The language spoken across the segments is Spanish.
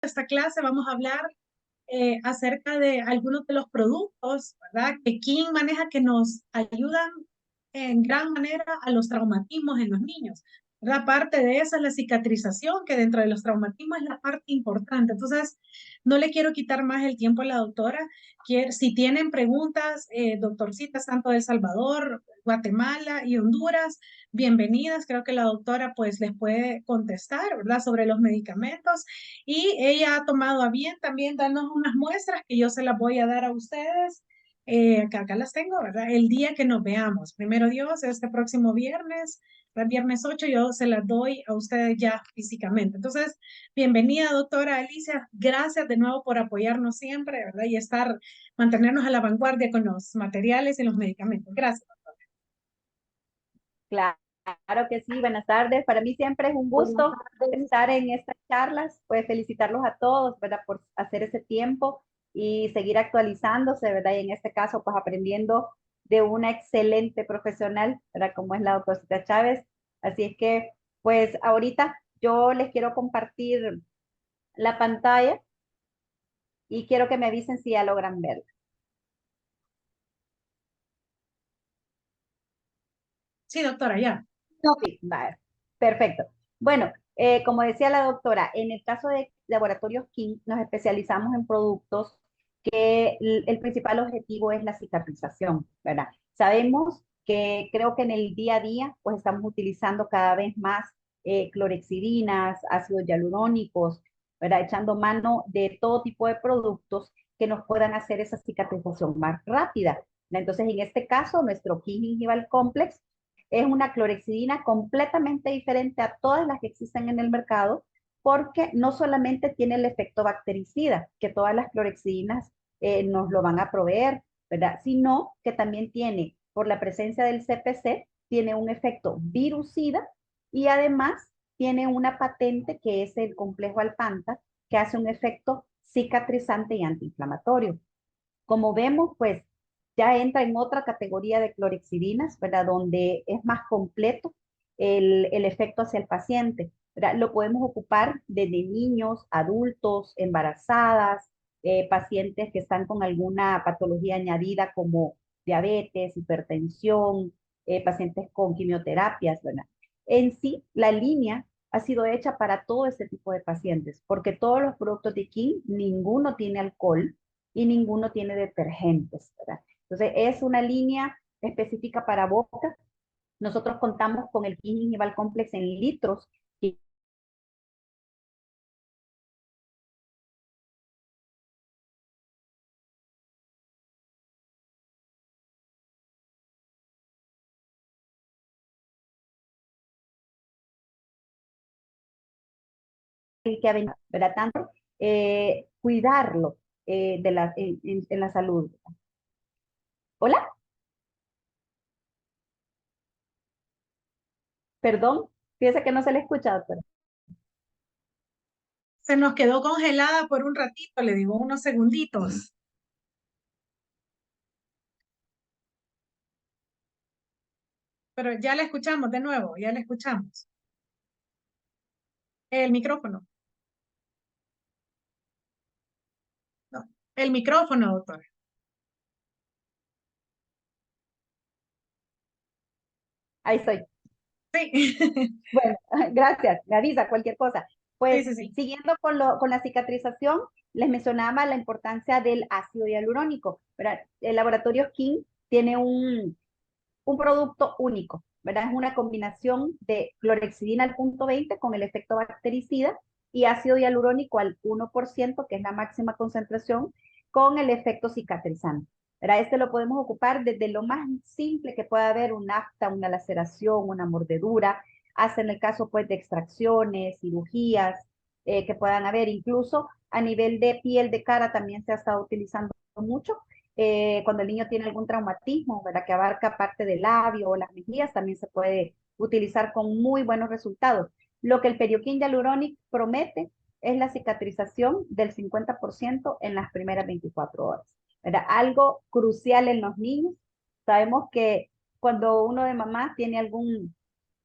Esta clase vamos a hablar acerca de algunos de los productos, ¿verdad? Que King maneja que nos ayudan en gran manera a los traumatismos en los niños, ¿verdad? Parte de eso es la cicatrización, que dentro de los traumatismos es la parte importante. Entonces, no le quiero quitar más el tiempo a la doctora. Si tienen preguntas, doctorcitas, tanto de El Salvador, Guatemala y Honduras, bienvenidas. Creo que la doctora pues les puede contestar, ¿verdad? Sobre los medicamentos y ella ha tomado a bien también darnos unas muestras que yo se las voy a dar a ustedes. Acá las tengo, ¿verdad? El día que nos veamos. Primero Dios, este próximo viernes, el viernes 8, yo se las doy a ustedes ya físicamente. Entonces, bienvenida, doctora Alicia. Gracias de nuevo por apoyarnos siempre, ¿verdad? Y mantenernos a la vanguardia con los materiales y los medicamentos. Gracias. Claro que sí, buenas tardes. Para mí siempre es un gusto estar en estas charlas, pues felicitarlos a todos, ¿verdad? Por hacer ese tiempo y seguir actualizándose, ¿verdad? Y en este caso, pues aprendiendo de una excelente profesional, ¿verdad? Como es la doctora Chávez. Así es que, pues ahorita yo les quiero compartir la pantalla y quiero que me avisen si ya logran verla. Sí, doctora, ya. Sí, vale. Perfecto. Bueno, como decía la doctora, en el caso de Laboratorios King nos especializamos en productos que el principal objetivo es la cicatrización, ¿verdad? Sabemos que creo que en el día a día pues estamos utilizando cada vez más clorhexidinas, ácidos hialurónicos, ¿verdad? Echando mano de todo tipo de productos que nos puedan hacer esa cicatrización más rápida. Entonces, en este caso, nuestro King Gingival Complex es una clorhexidina completamente diferente a todas las que existen en el mercado, porque no solamente tiene el efecto bactericida, que todas las clorhexidinas nos lo van a proveer, ¿verdad? Sino que también tiene, por la presencia del CPC, tiene un efecto virucida y además tiene una patente que es el complejo alpanta, que hace un efecto cicatrizante y antiinflamatorio. Como vemos, pues ya entra en otra categoría de clorhexidinas, ¿verdad? Donde es más completo el efecto hacia el paciente, ¿verdad? Lo podemos ocupar desde niños, adultos, embarazadas, pacientes que están con alguna patología añadida como diabetes, hipertensión, pacientes con quimioterapias, ¿verdad? En sí, la línea ha sido hecha para todo este tipo de pacientes, porque todos los productos de King, ninguno tiene alcohol, y ninguno tiene detergentes, ¿verdad? Entonces, es una línea específica para boca. Nosotros contamos con el Gingival Complex en litros, que ha venido, ¿verdad? Tanto cuidarlo en la salud. Hola, perdón, fíjese que no se le escucha, doctora. Se nos quedó congelada por un ratito, le digo, unos segunditos. Pero ya la escuchamos de nuevo, ya la escuchamos. El micrófono. No, el micrófono, doctor. Ahí estoy. Sí, Bueno, gracias, me avisa cualquier cosa. sí, Pues sí, sí. siguiendo con la cicatrización, les mencionaba la importancia del ácido hialurónico, ¿verdad? El laboratorio King tiene un producto único, ¿verdad? Es una combinación de clorhexidina al punto 20 con el efecto bactericida y ácido hialurónico al 1%, que es la máxima concentración, con el efecto cicatrizante. ¿Verdad? Este lo podemos ocupar desde lo más simple que pueda haber, un afta, una laceración, una mordedura, hasta en el caso pues de extracciones, cirugías que puedan haber, incluso a nivel de piel de cara también se ha estado utilizando mucho cuando el niño tiene algún traumatismo, ¿verdad? Que abarca parte del labio o las mejillas, también se puede utilizar con muy buenos resultados. Lo que el Perioquin Hyaluronic promete es la cicatrización del 50% en las primeras 24 horas, ¿verdad? Algo crucial en los niños. Sabemos que cuando uno de mamá tiene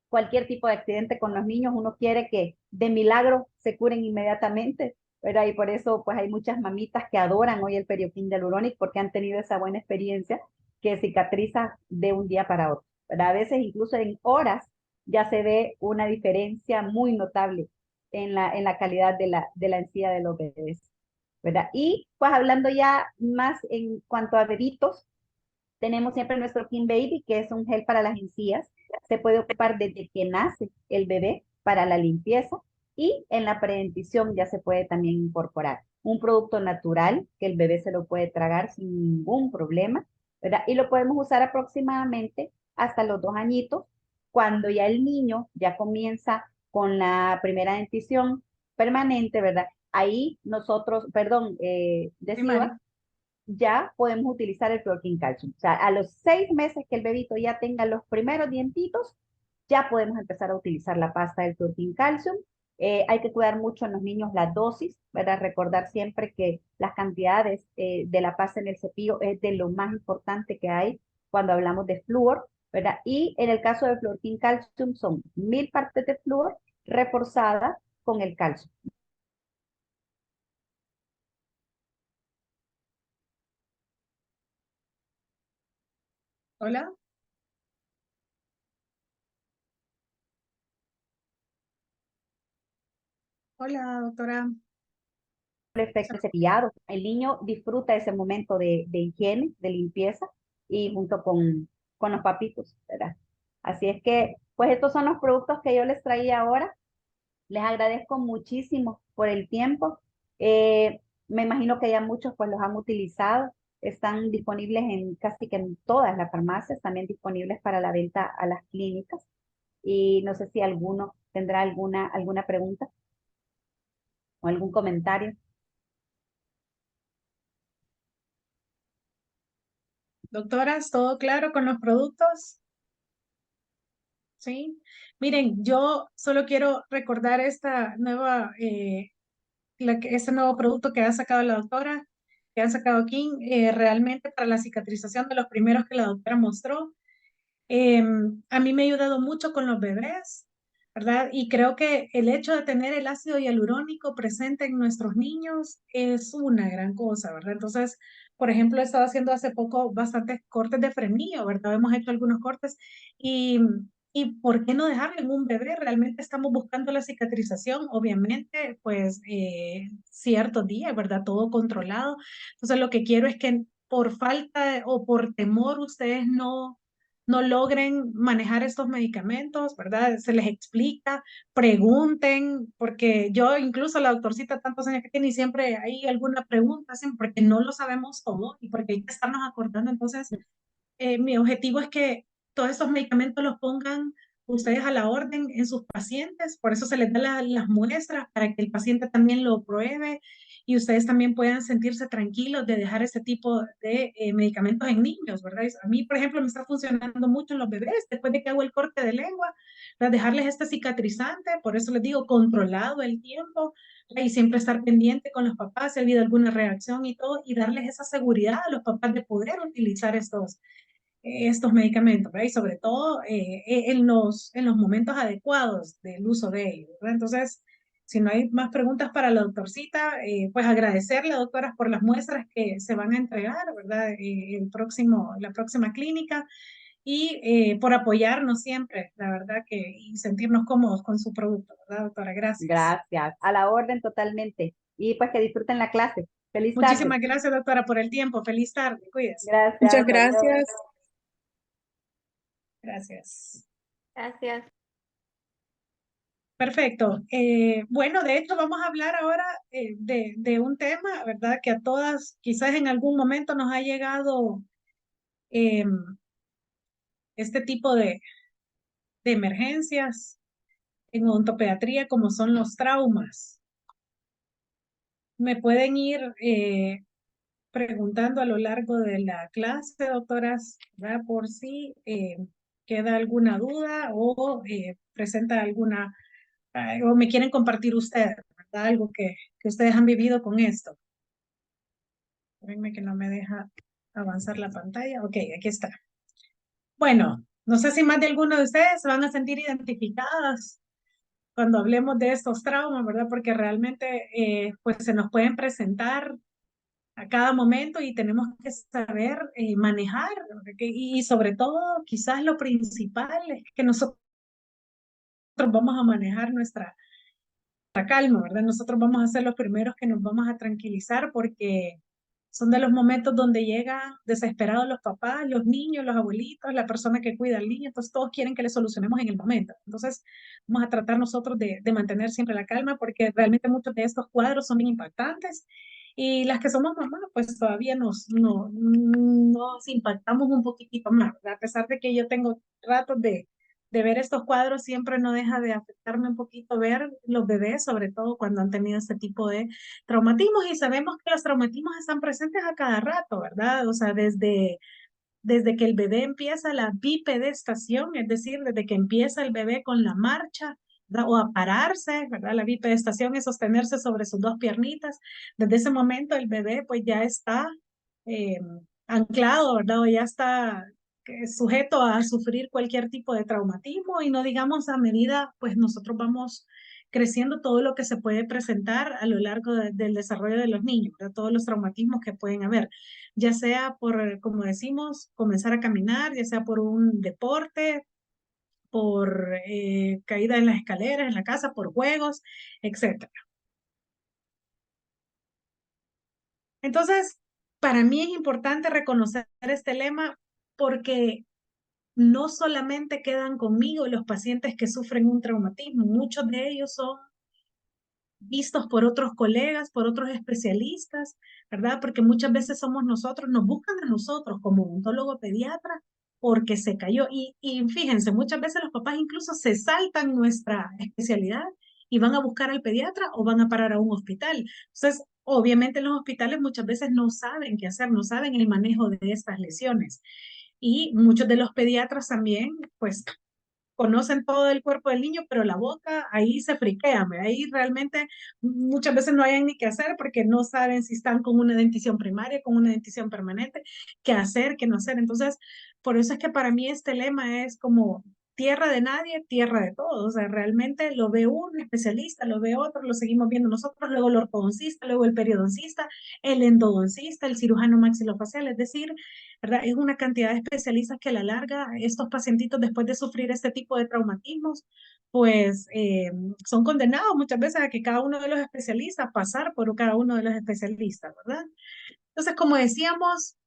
cualquier tipo de accidente con los niños, uno quiere que de milagro se curen inmediatamente, ¿verdad? Y por eso pues hay muchas mamitas que adoran hoy el Perioquín Hialurónico porque han tenido esa buena experiencia que cicatriza de un día para otro, ¿verdad? A veces incluso en horas ya se ve una diferencia muy notable en la calidad de la encía de los bebés, ¿verdad? Y pues hablando ya más en cuanto a bebitos, tenemos siempre nuestro King Baby, que es un gel para las encías. Se puede ocupar desde que nace el bebé para la limpieza y en la predentición ya se puede también incorporar un producto natural que el bebé se lo puede tragar sin ningún problema, ¿verdad? Y lo podemos usar aproximadamente hasta los 2 añitos, cuando ya el niño ya comienza con la primera dentición permanente, ¿verdad? Ahí nosotros, perdón, Sí, Mari. decía, ya podemos utilizar el Protein Calcium. O sea, a los 6 meses que el bebito ya tenga los primeros dientitos, ya podemos empezar a utilizar la pasta del Protein Calcium. Hay que cuidar mucho en los niños la dosis, ¿verdad? Recordar siempre que las cantidades de la pasta en el cepillo es de lo más importante que hay cuando hablamos de flúor, ¿verdad? Y en el caso del Protein Calcium son 1000 partes de flúor reforzadas con el calcio. Hola. Hola, doctora. El efecto cepillado. El niño disfruta ese momento de higiene, de limpieza y junto con los papitos, ¿verdad? Así es que, pues estos son los productos que yo les traía ahora. Les agradezco muchísimo por el tiempo. Me imagino que ya muchos pues los han utilizado. Están disponibles en casi que en todas las farmacias, también disponibles para la venta a las clínicas. Y no sé si alguno tendrá alguna pregunta o algún comentario. Doctoras, ¿todo claro con los productos? Sí. Miren, yo solo quiero recordar esta nueva, este nuevo producto que ha sacado la doctora, que ha sacado King, realmente para la cicatrización de los primeros que la doctora mostró. A mí me ha ayudado mucho con los bebés, ¿verdad? Y creo que el hecho de tener el ácido hialurónico presente en nuestros niños es una gran cosa, ¿verdad? Entonces, por ejemplo, he estado haciendo hace poco bastantes cortes de frenillo, ¿verdad? Hemos hecho algunos cortes y, y ¿por qué no dejarlo en un bebé? Realmente estamos buscando la cicatrización, obviamente, pues ciertos días, ¿verdad? Todo controlado. Entonces, lo que quiero es que por falta o por temor ustedes no logren manejar estos medicamentos, ¿verdad? Se les explica, pregunten, porque yo incluso la doctorcita tantos años que tiene y siempre hay alguna pregunta, siempre porque no lo sabemos todo y porque hay que estarnos acordando. Entonces, mi objetivo es que todos estos medicamentos los pongan ustedes a la orden en sus pacientes, por eso se les da las muestras para que el paciente también lo pruebe y ustedes también puedan sentirse tranquilos de dejar este tipo de medicamentos en niños, ¿verdad? A mí, por ejemplo, me está funcionando mucho en los bebés, después de que hago el corte de lengua, ¿verdad? Dejarles este cicatrizante, por eso les digo, controlado el tiempo, ¿verdad? Y siempre estar pendiente con los papás si ha habido alguna reacción y todo, y darles esa seguridad a los papás de poder utilizar estos medicamentos, ¿verdad? Y sobre todo en los momentos adecuados del uso de ellos, ¿verdad? Entonces, si no hay más preguntas para la doctorcita, pues agradecerle, doctoras, por las muestras que se van a entregar, ¿verdad? La próxima clínica y por apoyarnos siempre, la verdad que, y sentirnos cómodos con su producto, ¿verdad, doctora? Gracias. Gracias. A la orden totalmente. Y pues que disfruten la clase. Feliz tarde. Muchísimas gracias, doctora, por el tiempo. Feliz tarde. Cuídese. Muchas Gracias. gracias. Adiós. Gracias. Gracias. Perfecto. Bueno, de hecho vamos a hablar ahora de un tema, ¿verdad? Que a todas quizás en algún momento nos ha llegado eh, este tipo de emergencias en odontopediatría, como son los traumas. Me pueden ir preguntando a lo largo de la clase, doctoras, ¿verdad? Por si queda alguna duda o presenta alguna o me quieren compartir ustedes, ¿verdad? Algo que ustedes han vivido con esto. Espérenme que no me deja avanzar la pantalla. Ok, aquí está. Bueno, no sé si más de alguno de ustedes se van a sentir identificadas cuando hablemos de estos traumas, ¿verdad? Porque realmente pues se nos pueden presentar a cada momento y tenemos que saber manejar, y sobre todo quizás lo principal es que nosotros vamos a manejar nuestra calma, ¿verdad? Nosotros vamos a ser los primeros que nos vamos a tranquilizar porque son de los momentos donde llega desesperados los papás, los niños, los abuelitos, la persona que cuida al niño, entonces todos quieren que le solucionemos en el momento. Entonces vamos a tratar nosotros de mantener siempre la calma porque realmente muchos de estos cuadros son bien impactantes y las que somos mamás pues todavía nos impactamos un poquitito más, ¿verdad? A pesar de que yo tengo ratos de ver estos cuadros, siempre no deja de afectarme un poquito ver los bebés, sobre todo cuando han tenido este tipo de traumatismos y sabemos que los traumatismos están presentes a cada rato, ¿verdad? O sea, desde que el bebé empieza la bipedestación, es decir, desde que empieza el bebé con la marcha, ¿verdad? O a pararse, ¿verdad? La bipedestación es sostenerse sobre sus dos piernitas. Desde ese momento el bebé pues ya está eh, anclado, ¿verdad? O ya está sujeto a sufrir cualquier tipo de traumatismo y no digamos a medida, pues nosotros vamos creciendo todo lo que se puede presentar a lo largo del desarrollo de los niños, ¿verdad? Todos los traumatismos que pueden haber, ya sea por, como decimos, comenzar a caminar, ya sea por un deporte, por caída en las escaleras, en la casa, por juegos, etcétera. Entonces, para mí es importante reconocer este lema porque no solamente quedan conmigo los pacientes que sufren un traumatismo, muchos de ellos son vistos por otros colegas, por otros especialistas, ¿verdad? Porque muchas veces somos nosotros, nos buscan a nosotros como odontólogo pediatra porque se cayó. Y fíjense, muchas veces los papás incluso se saltan nuestra especialidad y van a buscar al pediatra o van a parar a un hospital. Entonces, obviamente los hospitales muchas veces no saben qué hacer, no saben el manejo de estas lesiones. Y muchos de los pediatras también, pues conocen todo el cuerpo del niño, pero la boca ahí se friquean, ¿ve? Ahí realmente muchas veces no hayan ni qué hacer porque no saben si están con una dentición primaria, con una dentición permanente, qué hacer, qué no hacer. Entonces, por eso es que para mí este lema es como tierra de nadie, tierra de todos. O sea, realmente lo ve un especialista, lo ve otro, lo seguimos viendo nosotros, luego el ortodoncista, luego el periodoncista, el endodoncista, el cirujano maxilofacial, es decir, ¿verdad? Es una cantidad de especialistas que a la larga estos pacientitos después de sufrir este tipo de traumatismos, pues son condenados muchas veces a que cada uno de los especialistas pasar por cada uno de los especialistas, ¿verdad? Entonces, como decíamos,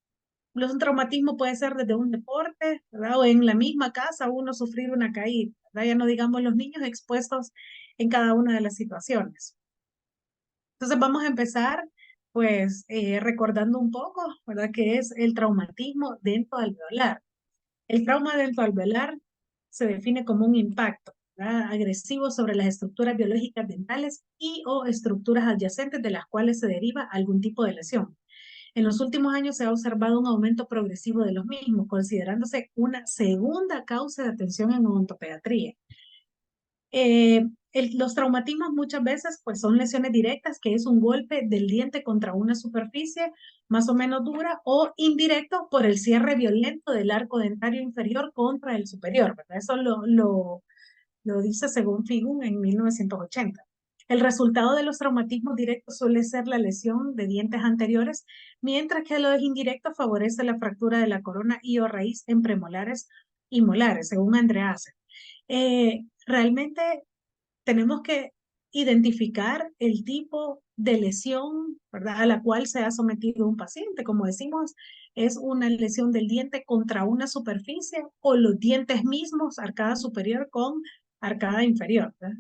un traumatismo puede ser desde un deporte, ¿verdad? O en la misma casa uno sufrir una caída, ¿verdad? Ya no digamos los niños expuestos en cada una de las situaciones. Entonces vamos a empezar pues recordando un poco, ¿verdad? ¿Qué es el traumatismo dentoalveolar? El trauma dentoalveolar se define como un impacto, ¿verdad? Agresivo sobre las estructuras biológicas dentales y o estructuras adyacentes de las cuales se deriva algún tipo de lesión. En los últimos años se ha observado un aumento progresivo de los mismos, considerándose una segunda causa de atención en odontopediatría. Los traumatismos muchas veces pues son lesiones directas, que es un golpe del diente contra una superficie más o menos dura, o indirecto por el cierre violento del arco dentario inferior contra el superior, ¿verdad? Eso lo dice según Figun en 1980. El resultado de los traumatismos directos suele ser la lesión de dientes anteriores, mientras que los indirectos favorece la fractura de la corona y o raíz en premolares y molares, según Andreasen. Realmente tenemos que identificar el tipo de lesión, ¿verdad? A la cual se ha sometido un paciente. Como decimos, es una lesión del diente contra una superficie o los dientes mismos, arcada superior con arcada inferior, ¿verdad?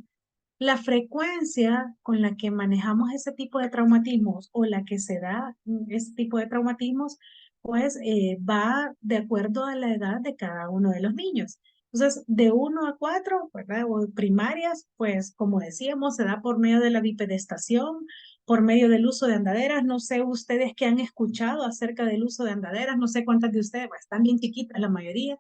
La frecuencia con la que manejamos ese tipo de traumatismos o la que se da ese tipo de traumatismos, pues va de acuerdo a la edad de cada uno de los niños. Entonces, de 1 a 4, ¿verdad? O primarias, pues como decíamos, se da por medio de la bipedestación, por medio del uso de andaderas. No sé ustedes qué han escuchado acerca del uso de andaderas, no sé cuántas de ustedes, pues, están bien chiquitas la mayoría.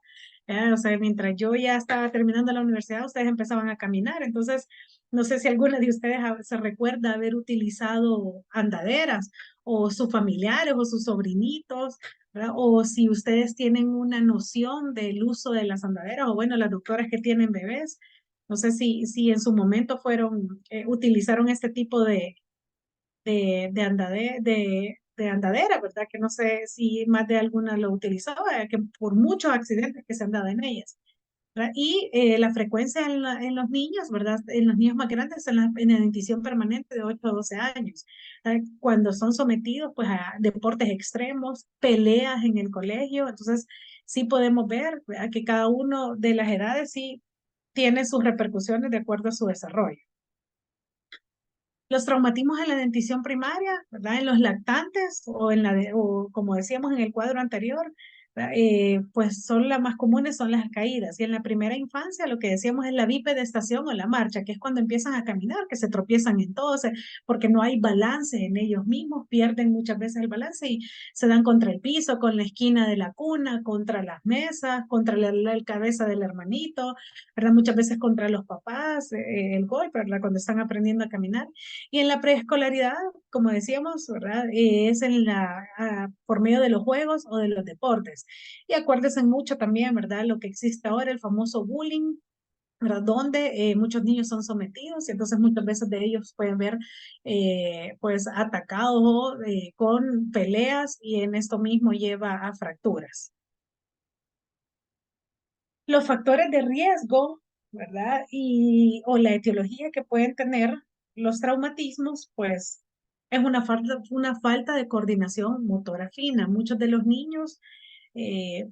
O sea, mientras yo ya estaba terminando la universidad, ustedes empezaban a caminar. Entonces, no sé si alguna de ustedes se recuerda haber utilizado andaderas o sus familiares o sus sobrinitos, ¿verdad? O si ustedes tienen una noción del uso de las andaderas o bueno, las doctoras que tienen bebés, No sé si en su momento utilizaron este tipo de andadera, ¿verdad? Que no sé si más de alguna lo utilizó, que por muchos accidentes que se han dado en ellas. ¿Verdad? Y la frecuencia en los niños, ¿verdad? En los niños más grandes, en la dentición permanente de 8 a 12 años, cuando son sometidos pues a deportes extremos, peleas en el colegio, entonces sí podemos ver, ¿verdad? Que cada uno de las edades sí tiene sus repercusiones de acuerdo a su desarrollo. Los traumatismos en la dentición primaria, ¿verdad? En los lactantes o como decíamos en el cuadro anterior, ¿verdad? Pues son las más comunes, son las caídas. Y en la primera infancia lo que decíamos es la bipedestación o la marcha, que es cuando empiezan a caminar, que se tropiezan en todo, porque no hay balance en ellos mismos, pierden muchas veces el balance y se dan contra el piso, con la esquina de la cuna, contra las mesas, contra la cabeza del hermanito, ¿verdad? Muchas veces contra los papás, el golpe, ¿verdad? Cuando están aprendiendo a caminar. Y en la preescolaridad, como decíamos, ¿verdad? Es por medio de los juegos o de los deportes. Y acuérdense mucho también, ¿verdad? Lo que existe ahora, el famoso bullying, ¿verdad? Donde muchos niños son sometidos y entonces muchas veces de ellos pueden ver pues atacados con peleas y en esto mismo lleva a fracturas. Los factores de riesgo, ¿verdad? O la etiología que pueden tener los traumatismos, pues es una falta de coordinación motora fina. Muchos de los niños eh,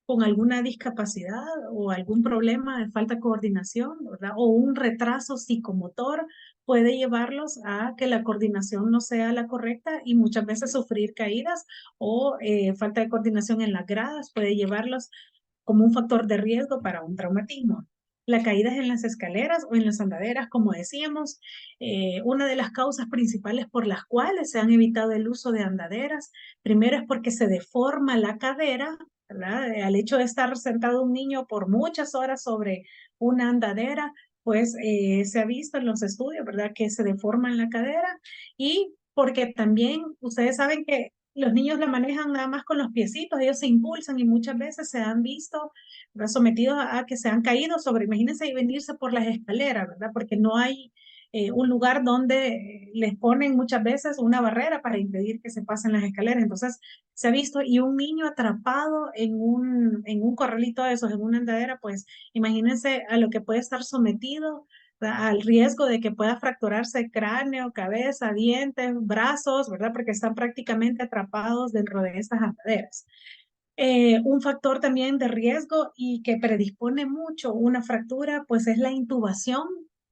con alguna discapacidad o algún problema de falta de coordinación, ¿verdad? O un retraso psicomotor puede llevarlos a que la coordinación no sea la correcta y muchas veces sufrir caídas o falta de coordinación en las gradas puede llevarlos como un factor de riesgo para un traumatismo. La caída en las escaleras o en las andaderas, como decíamos, una de las causas principales por las cuales se han evitado el uso de andaderas, primero es porque se deforma la cadera, ¿verdad? Al hecho de estar sentado un niño por muchas horas sobre una andadera, pues se ha visto en los estudios, ¿verdad? Que se deforma en la cadera y porque también ustedes saben que los niños la manejan nada más con los piecitos, ellos se impulsan y muchas veces se han visto, ¿verdad? Sometidos a que se han caído sobre, imagínense, y venirse por las escaleras, ¿verdad? Porque no hay un lugar donde les ponen muchas veces una barrera para impedir que se pasen las escaleras. Entonces, se ha visto, y un niño atrapado en un corralito de esos, en una andadera, pues imagínense a lo que puede estar sometido, al riesgo de que pueda fracturarse cráneo, cabeza, dientes, brazos, ¿verdad? Porque están prácticamente atrapados dentro de estas andaderas. Un factor también de riesgo y que predispone mucho una fractura, pues es la intubación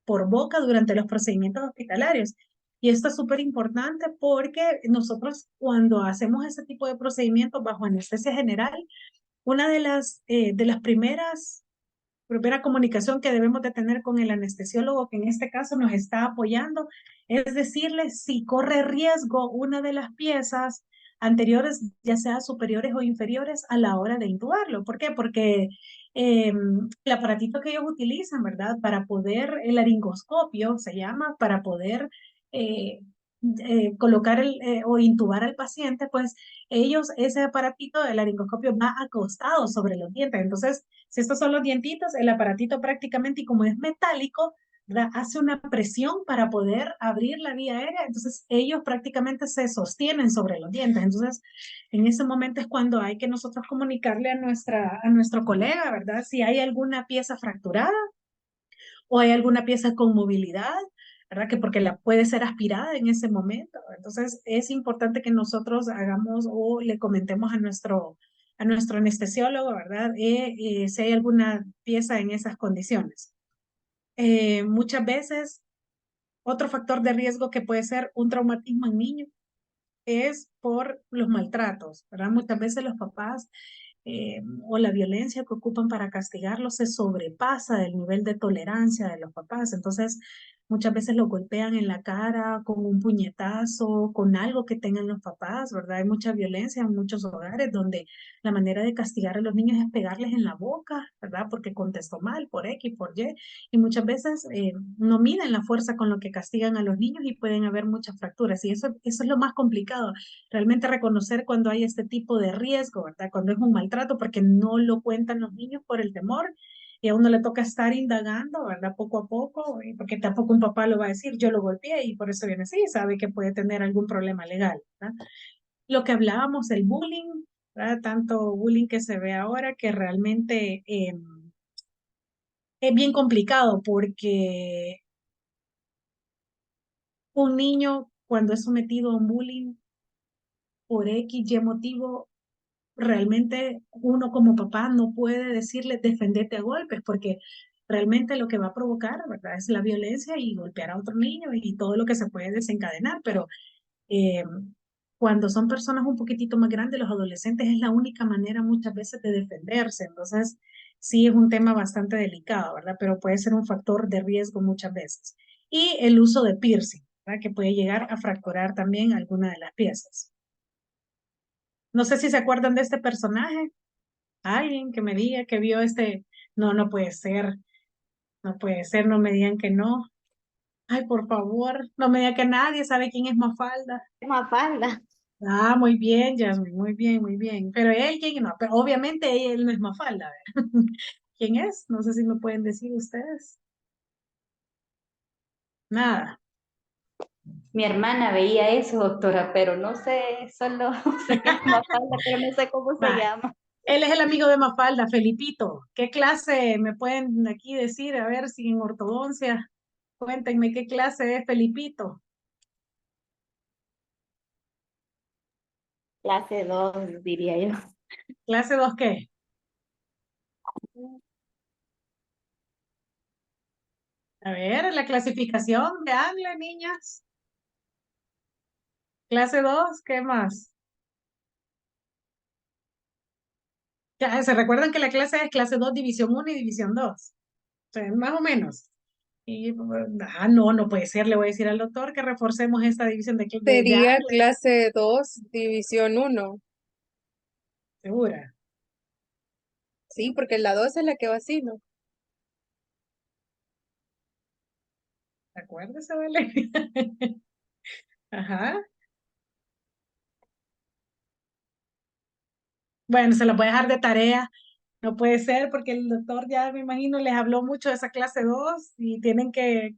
por boca durante los procedimientos hospitalarios. Y esto es súper importante porque nosotros cuando hacemos ese tipo de procedimientos bajo anestesia general, una de las primera comunicación que debemos de tener con el anestesiólogo, que en este caso nos está apoyando, es decirle si corre riesgo una de las piezas anteriores, ya sea superiores o inferiores, a la hora de intubarlo. ¿Por qué? Porque el aparatito que ellos utilizan, ¿verdad? Para poder, el laringoscopio se llama, para poder eh, colocar o intubar al paciente, pues ese aparatito del laringoscopio va acostado sobre los dientes. Entonces, si estos son los dientitos, el aparatito prácticamente, y como es metálico, ¿verdad? Hace una presión para poder abrir la vía aérea, entonces ellos prácticamente se sostienen sobre los dientes. Entonces, en ese momento es cuando hay que nosotros comunicarle a nuestro colega, ¿verdad? Si hay alguna pieza fracturada o hay alguna pieza con movilidad, ¿verdad? Que porque la puede ser aspirada en ese momento. Entonces, es importante que nosotros hagamos o le comentemos a nuestro anestesiólogo, ¿verdad? Si hay alguna pieza en esas condiciones. Muchas veces, otro factor de riesgo que puede ser un traumatismo en niños es por los maltratos, ¿verdad? Muchas veces los papás o la violencia que ocupan para castigarlos se sobrepasa del nivel de tolerancia de los papás. Entonces, muchas veces los golpean en la cara con un puñetazo, con algo que tengan los papás, ¿verdad? Hay mucha violencia en muchos hogares donde la manera de castigar a los niños es pegarles en la boca, ¿verdad? Porque contestó mal por X, por Y. Y muchas veces no miden la fuerza con lo que castigan a los niños y pueden haber muchas fracturas. Y eso es lo más complicado, realmente reconocer cuando hay este tipo de riesgo, ¿verdad? Cuando es un maltrato, porque no lo cuentan los niños por el temor y a uno le toca estar indagando, ¿verdad? Poco a poco, porque tampoco un papá lo va a decir, yo lo golpeé y por eso viene así, sabe que puede tener algún problema legal, ¿verdad? Lo que hablábamos, el bullying, ¿verdad? Tanto bullying que se ve ahora que realmente es bien complicado porque un niño cuando es sometido a un bullying por X, Y motivo, realmente uno como papá no puede decirle defendete a golpes porque realmente lo que va a provocar, ¿verdad? Es la violencia y golpear a otro niño y todo lo que se puede desencadenar, pero eh, cuando son personas un poquitito más grandes, los adolescentes es la única manera muchas veces de defenderse, entonces sí es un tema bastante delicado, ¿verdad? Pero puede ser un factor de riesgo muchas veces. Y el uso de piercing, ¿verdad? Que puede llegar a fracturar también alguna de las piezas. No sé si se acuerdan de este personaje. Alguien que me diga que vio este. No, no puede ser. No puede ser. No me digan que no. Ay, por favor. No me digan que nadie sabe quién es Mafalda. Mafalda. Ah, muy bien, Jasmine. Muy bien, muy bien. Pero él, ¿quién no? Pero obviamente él no es Mafalda. ¿Verdad? ¿Quién es? No sé si me pueden decir ustedes. Nada. Mi hermana veía eso, doctora, pero no sé, solo sé que es Mafalda, pero no sé cómo se Va. llama. Él es el amigo de Mafalda, Felipito. ¿Qué clase me pueden aquí decir? A ver si en ortodoncia. Cuéntenme qué clase es Felipito. Clase 2 diría yo. ¿Clase 2 qué? A ver, la clasificación, veanle, niñas. Clase 2, ¿qué más? Ya, ¿se recuerdan que la clase es clase 2, división 1 y división 2? O sea, más o menos. Y, no, no puede ser. Le voy a decir al doctor que reforcemos esta división de Sería Angle. clase 2 división uno. Segura. Sí, porque la 2 es la que va así, ¿no? Acuérdese, Valeria. Ajá. Bueno, se la voy a dejar de tarea. No puede ser porque el doctor ya me imagino les habló mucho de esa clase 2 y tienen que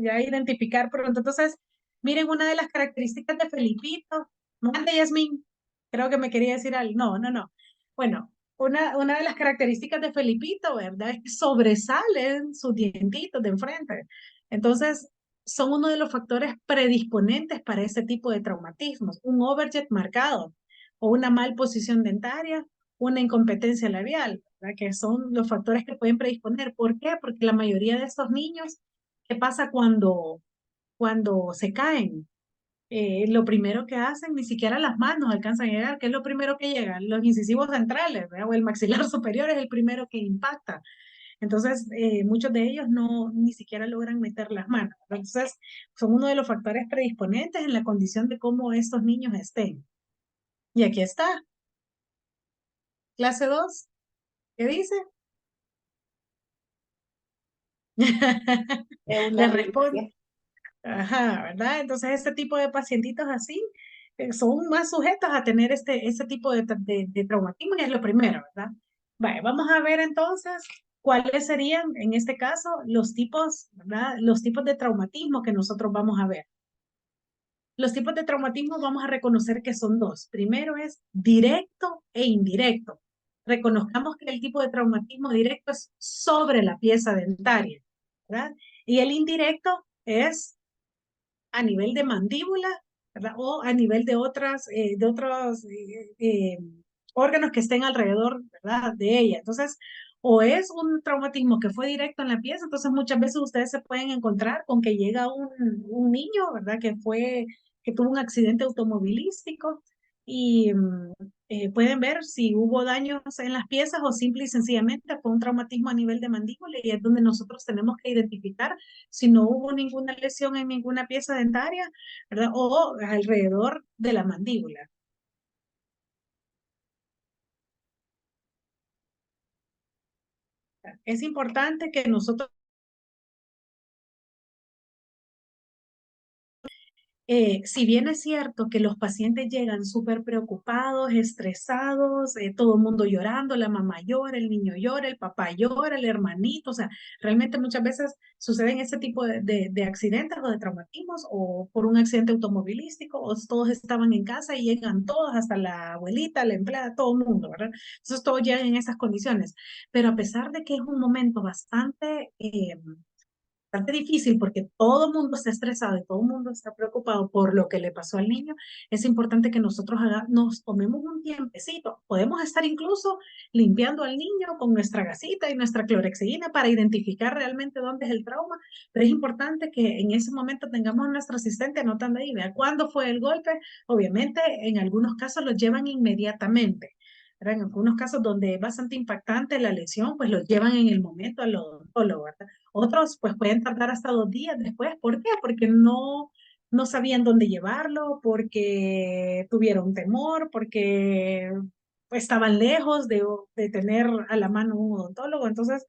ya identificar pronto. Entonces, miren una de las características de Felipito. Mande, Yasmín. Creo que me quería decir algo. No, no, no. Bueno, una de las características de Felipito, ¿verdad? Es que sobresalen sus dientitos de enfrente. Entonces, son uno de los factores predisponentes para ese tipo de traumatismos. Un overjet marcado o una mal posición dentaria, una incompetencia labial, ¿verdad? Que son los factores que pueden predisponer. ¿Por qué? Porque la mayoría de estos niños, ¿qué pasa cuando se caen? Lo primero que hacen, ni siquiera las manos alcanzan a llegar, ¿qué es lo primero que llega? Los incisivos centrales, ¿verdad? O el maxilar superior es el primero que impacta. Entonces, muchos de ellos no ni siquiera logran meter las manos. Entonces, son uno de los factores predisponentes en la condición de cómo estos niños estén. Y aquí está, clase 2. ¿Qué dice? Es una Le respondo. reliquia. Ajá, ¿verdad? Entonces, este tipo de pacientitos así son más sujetos a tener este tipo de traumatismo y es lo primero, ¿verdad? Vale, vamos a ver entonces cuáles serían, en este caso, los tipos, ¿verdad? Los tipos de traumatismo que nosotros vamos a ver. Los tipos de traumatismo vamos a reconocer que son dos. Primero es directo e indirecto. Reconozcamos que el tipo de traumatismo directo es sobre la pieza dentaria, ¿verdad? Y el indirecto es a nivel de mandíbula, ¿verdad? O a nivel de otros órganos que estén alrededor, ¿verdad? De ella. Entonces, o es un traumatismo que fue directo en la pieza, entonces muchas veces ustedes se pueden encontrar con que llega un niño, ¿verdad? Que tuvo un accidente automovilístico y pueden ver si hubo daños en las piezas o simple y sencillamente fue un traumatismo a nivel de mandíbula y es donde nosotros tenemos que identificar si no hubo ninguna lesión en ninguna pieza dentaria, ¿verdad? O alrededor de la mandíbula. Es importante que nosotros Si bien es cierto que los pacientes llegan súper preocupados, estresados, todo el mundo llorando, la mamá llora, el niño llora, el papá llora, el hermanito, o sea, realmente muchas veces suceden ese tipo de accidentes o de traumatismos o por un accidente automovilístico o todos estaban en casa y llegan todos, hasta la abuelita, la empleada, todo el mundo, ¿verdad? Entonces todos llegan en esas condiciones, pero a pesar de que es un momento bastante difícil porque todo el mundo está estresado y todo el mundo está preocupado por lo que le pasó al niño, es importante que nosotros nos tomemos un tiempecito. Podemos estar incluso limpiando al niño con nuestra gasita y nuestra clorexidina para identificar realmente dónde es el trauma, pero es importante que en ese momento tengamos a nuestro asistente anotando ahí, vea cuándo fue el golpe. Obviamente, en algunos casos lo llevan inmediatamente. ¿Verdad? En algunos casos donde es bastante impactante la lesión, pues lo llevan en el momento al odontólogo, ¿verdad? Otros pues pueden tardar hasta 2 días después. ¿Por qué? Porque no sabían dónde llevarlo, porque tuvieron temor, porque estaban lejos de tener a la mano un odontólogo. Entonces,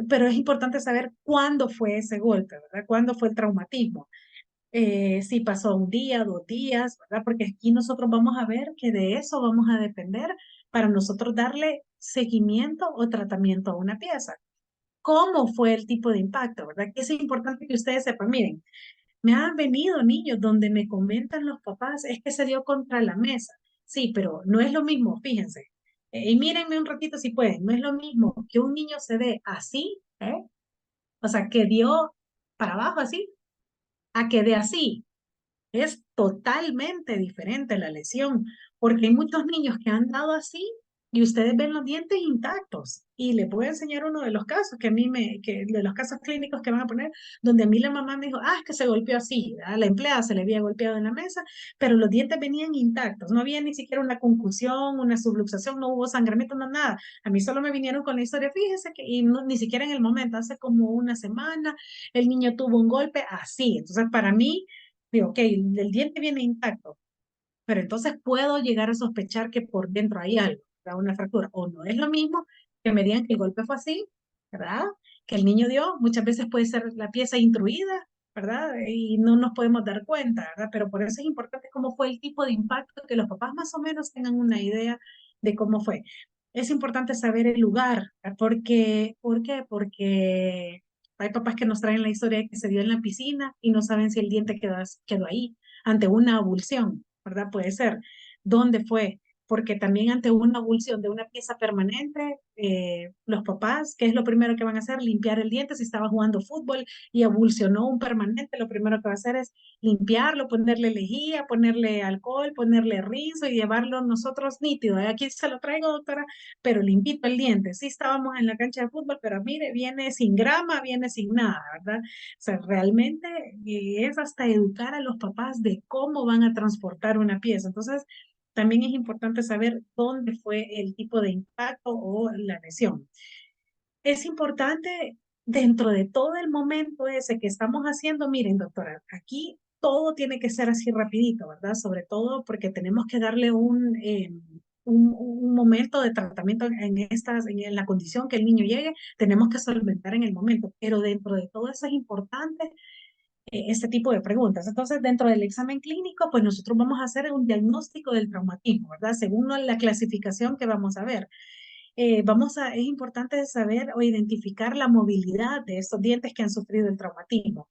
pero es importante saber cuándo fue ese golpe, ¿verdad? ¿Cuándo fue el traumatismo? Si pasó un día, 2 días, ¿verdad? Porque aquí nosotros vamos a ver que de eso vamos a depender para nosotros darle seguimiento o tratamiento a una pieza. ¿Cómo fue el tipo de impacto, verdad? Que es importante que ustedes sepan. Miren, me han venido niños donde me comentan los papás, es que se dio contra la mesa. Sí, pero no es lo mismo, fíjense. Y mírenme un ratito si pueden, no es lo mismo que un niño se dé así, ¿eh? O sea, que dio para abajo así, a que dé así. Es totalmente diferente la lesión, porque hay muchos niños que han dado así y ustedes ven los dientes intactos. Y les voy a enseñar uno de los casos de los casos clínicos que van a poner, donde a mí la mamá me dijo, es que se golpeó así, a la empleada se le había golpeado en la mesa, pero los dientes venían intactos, no había ni siquiera una concusión, una subluxación, no hubo sangramiento, no nada. A mí solo me vinieron con la historia, fíjese que, y ni siquiera en el momento, hace como una semana, el niño tuvo un golpe así. Entonces, para mí, digo, ok, el diente viene intacto, pero entonces puedo llegar a sospechar que por dentro hay algo, ¿verdad? Una fractura. O no es lo mismo que me digan que el golpe fue así, ¿verdad? Que el niño dio, muchas veces puede ser la pieza intruida, ¿verdad? Y no nos podemos dar cuenta, ¿verdad? Pero por eso es importante cómo fue el tipo de impacto, que los papás más o menos tengan una idea de cómo fue. Es importante saber el lugar, ¿verdad? ¿Por qué? Porque hay papás que nos traen la historia de que se dio en la piscina y no saben si el diente quedó ahí ante una abulsión, ¿verdad? Puede ser. ¿Dónde fue? Porque también ante una abulsión de una pieza permanente, los papás, ¿qué es lo primero que van a hacer? Limpiar el diente. Si estaba jugando fútbol y abulsionó un permanente, lo primero que va a hacer es limpiarlo, ponerle lejía, ponerle alcohol, ponerle rinzo y llevarlo nosotros nítido. Aquí se lo traigo, doctora, pero limpito el diente. Sí estábamos en la cancha de fútbol, pero mire, viene sin grama, viene sin nada, ¿verdad? O sea, realmente es hasta educar a los papás de cómo van a transportar una pieza. Entonces, también es importante saber dónde fue el tipo de impacto o la lesión. Es importante dentro de todo el momento ese que estamos haciendo, miren, doctora, aquí todo tiene que ser así rapidito, ¿verdad? Sobre todo porque tenemos que darle un momento de tratamiento en la condición que el niño llegue, tenemos que solventar en el momento, pero dentro de todo eso es importante este tipo de preguntas. Entonces, dentro del examen clínico, pues nosotros vamos a hacer un diagnóstico del traumatismo, ¿verdad? Según la clasificación que vamos a ver. Es importante saber o identificar la movilidad de estos dientes que han sufrido el traumatismo.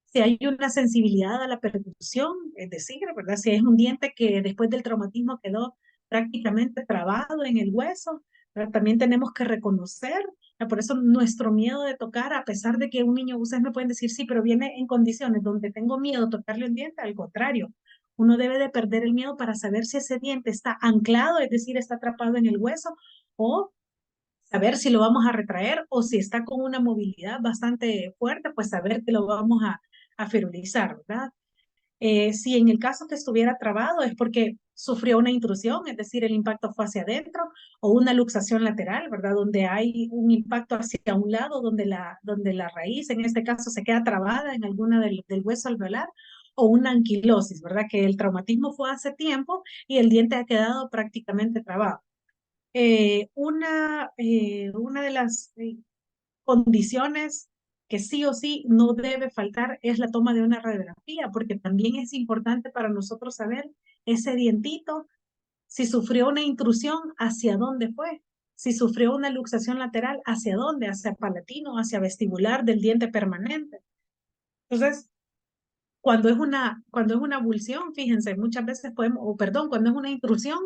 Si hay una sensibilidad a la percusión, es decir, ¿verdad? Si es un diente que después del traumatismo quedó prácticamente trabado en el hueso, ¿verdad? También tenemos que reconocer, ¿verdad? Por eso nuestro miedo de tocar, a pesar de que un niño, ustedes me pueden decir, sí, pero viene en condiciones donde tengo miedo de tocarle un diente, al contrario, uno debe de perder el miedo para saber si ese diente está anclado, es decir, está atrapado en el hueso, o saber si lo vamos a retraer o si está con una movilidad bastante fuerte, pues saber que lo vamos a ferulizar, ¿verdad? Si en el caso que estuviera trabado es porque sufrió una intrusión, es decir, el impacto fue hacia adentro, o una luxación lateral, ¿verdad? Donde hay un impacto hacia un lado, donde la raíz, en este caso, se queda trabada en alguna del hueso alveolar, o una anquilosis, ¿verdad? Que el traumatismo fue hace tiempo y el diente ha quedado prácticamente trabado. Una de las condiciones que sí o sí no debe faltar es la toma de una radiografía, porque también es importante para nosotros saber ese dientito, si sufrió una intrusión, hacia dónde fue, si sufrió una luxación lateral, hacia dónde, hacia palatino, hacia vestibular del diente permanente. Entonces, cuando es una abulsión, fíjense, muchas veces podemos, o perdón, cuando es una intrusión,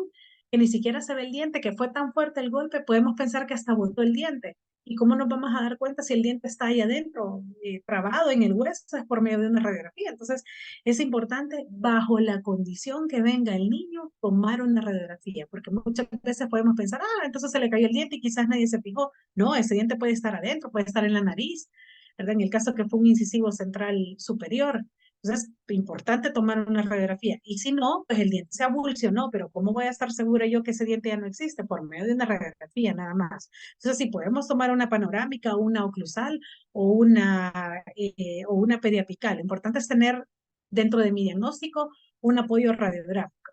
que ni siquiera se ve el diente, que fue tan fuerte el golpe, podemos pensar que hasta botó el diente. ¿Y cómo nos vamos a dar cuenta si el diente está ahí adentro, trabado en el hueso? Es por medio de una radiografía. Entonces, es importante, bajo la condición que venga el niño, tomar una radiografía, porque muchas veces podemos pensar, entonces se le cayó el diente y quizás nadie se fijó. No, ese diente puede estar adentro, puede estar en la nariz, ¿verdad? En el caso que fue un incisivo central superior. Entonces, importante tomar una radiografía. Y si no, pues el diente se avulsionó, pero ¿cómo voy a estar segura yo que ese diente ya no existe? Por medio de una radiografía, nada más. Entonces, si podemos tomar una panorámica, una oclusal o una periapical. Lo importante es tener dentro de mi diagnóstico un apoyo radiográfico.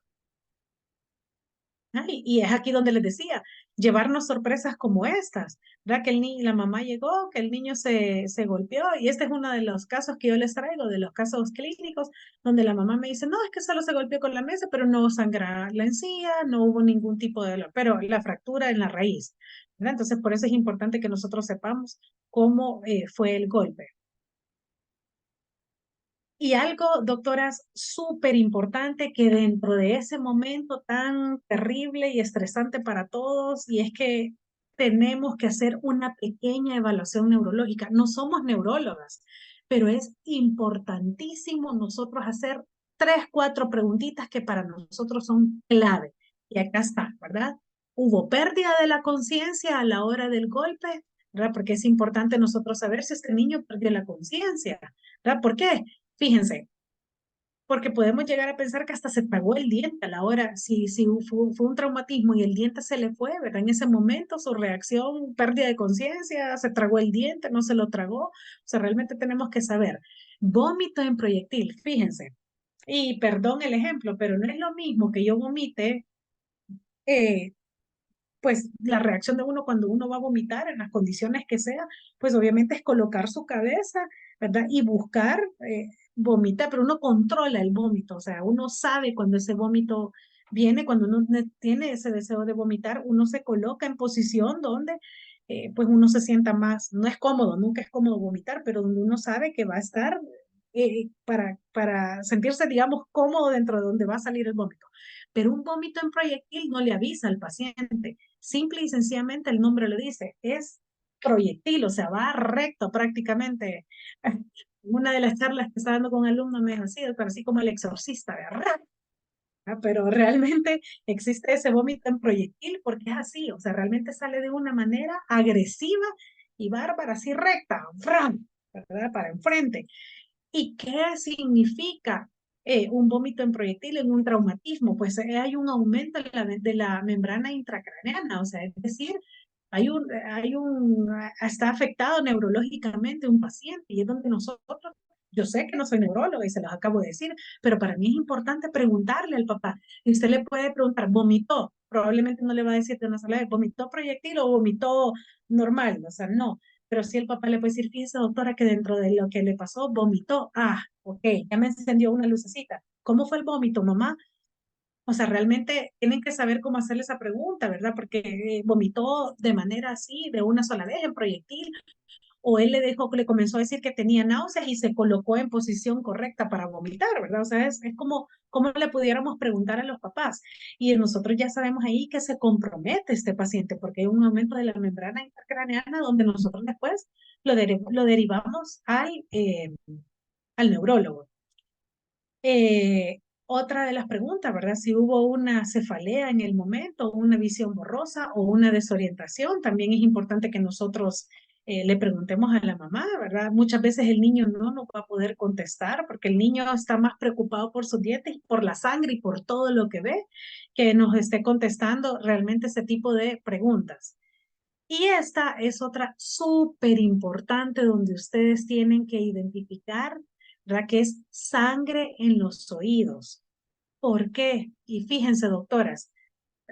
Y es aquí donde les decía, llevarnos sorpresas como estas, ¿verdad? Que la mamá llegó, que el niño se golpeó, y este es uno de los casos que yo les traigo, de los casos clínicos, donde la mamá me dice, no, es que solo se golpeó con la mesa, pero no sangra la encía, no hubo ningún tipo de dolor, pero la fractura en la raíz, ¿verdad? Entonces, por eso es importante que nosotros sepamos cómo fue el golpe. Y algo, doctoras, súper importante que dentro de ese momento tan terrible y estresante para todos, y es que tenemos que hacer una pequeña evaluación neurológica. No somos neurólogas, pero es importantísimo nosotros hacer 3, 4 preguntitas que para nosotros son clave. Y acá está, ¿verdad? ¿Hubo pérdida de la conciencia a la hora del golpe? ¿Verdad? Porque es importante nosotros saber si este niño perdió la conciencia, ¿verdad? ¿Por qué? Fíjense, porque podemos llegar a pensar que hasta se tragó el diente a la hora, si fue un traumatismo y el diente se le fue, ¿verdad? En ese momento su reacción, pérdida de conciencia, se tragó el diente, no se lo tragó. O sea, realmente tenemos que saber. Vómito en proyectil, fíjense. Y perdón el ejemplo, pero no es lo mismo que yo vomite, eh, pues la reacción de uno cuando uno va a vomitar en las condiciones que sea, pues obviamente es colocar su cabeza, ¿verdad? Y buscar vomitar, pero uno controla el vómito, o sea, uno sabe cuando ese vómito viene, cuando uno tiene ese deseo de vomitar, uno se coloca en posición donde pues uno se sienta más, no es cómodo, nunca es cómodo vomitar, pero donde uno sabe que va a estar para sentirse, digamos, cómodo dentro de donde va a salir el vómito. Pero un vómito en proyectil no le avisa al paciente. Simple y sencillamente el nombre lo dice, es proyectil, o sea, va recto prácticamente. Una de las charlas que estaba dando con alumnos me dijo, sí, doctor, así como el exorcista, ¿verdad? Pero realmente existe ese vómito en proyectil porque es así, o sea, realmente sale de una manera agresiva y bárbara, así recta, ¿verdad? Para enfrente. ¿Y qué significa un vómito en proyectil en un traumatismo? Pues hay un aumento de la membrana intracraneana, o sea, es decir, está afectado neurológicamente un paciente y es donde nosotros, yo sé que no soy neuróloga y se los acabo de decir, pero para mí es importante preguntarle al papá. Y usted le puede preguntar, ¿vomitó? Probablemente no le va a decir de una sola vez, ¿vomitó proyectil o vomitó normal? O sea, no. Pero sí el papá le puede decir, fíjese doctora que dentro de lo que le pasó, vomitó. Ok, ya me encendió una lucecita. ¿Cómo fue el vómito, mamá? O sea, realmente tienen que saber cómo hacerle esa pregunta, ¿verdad? Porque vomitó de manera así, de una sola vez, en proyectil, o él le comenzó a decir que tenía náuseas y se colocó en posición correcta para vomitar, ¿verdad? O sea, es como le pudiéramos preguntar a los papás. Y nosotros ya sabemos ahí que se compromete este paciente, porque hay un aumento de la membrana intracraneana donde nosotros después lo derivamos al neurólogo. Otra de las preguntas, ¿verdad? Si hubo una cefalea en el momento, una visión borrosa o una desorientación, también es importante que nosotros le preguntemos a la mamá, ¿verdad? Muchas veces el niño no va a poder contestar porque el niño está más preocupado por sus dientes, por la sangre y por todo lo que ve, que nos esté contestando realmente ese tipo de preguntas. Y esta es otra súper importante donde ustedes tienen que identificar, ¿verdad? Que es sangre en los oídos. ¿Por qué? Y fíjense, doctoras,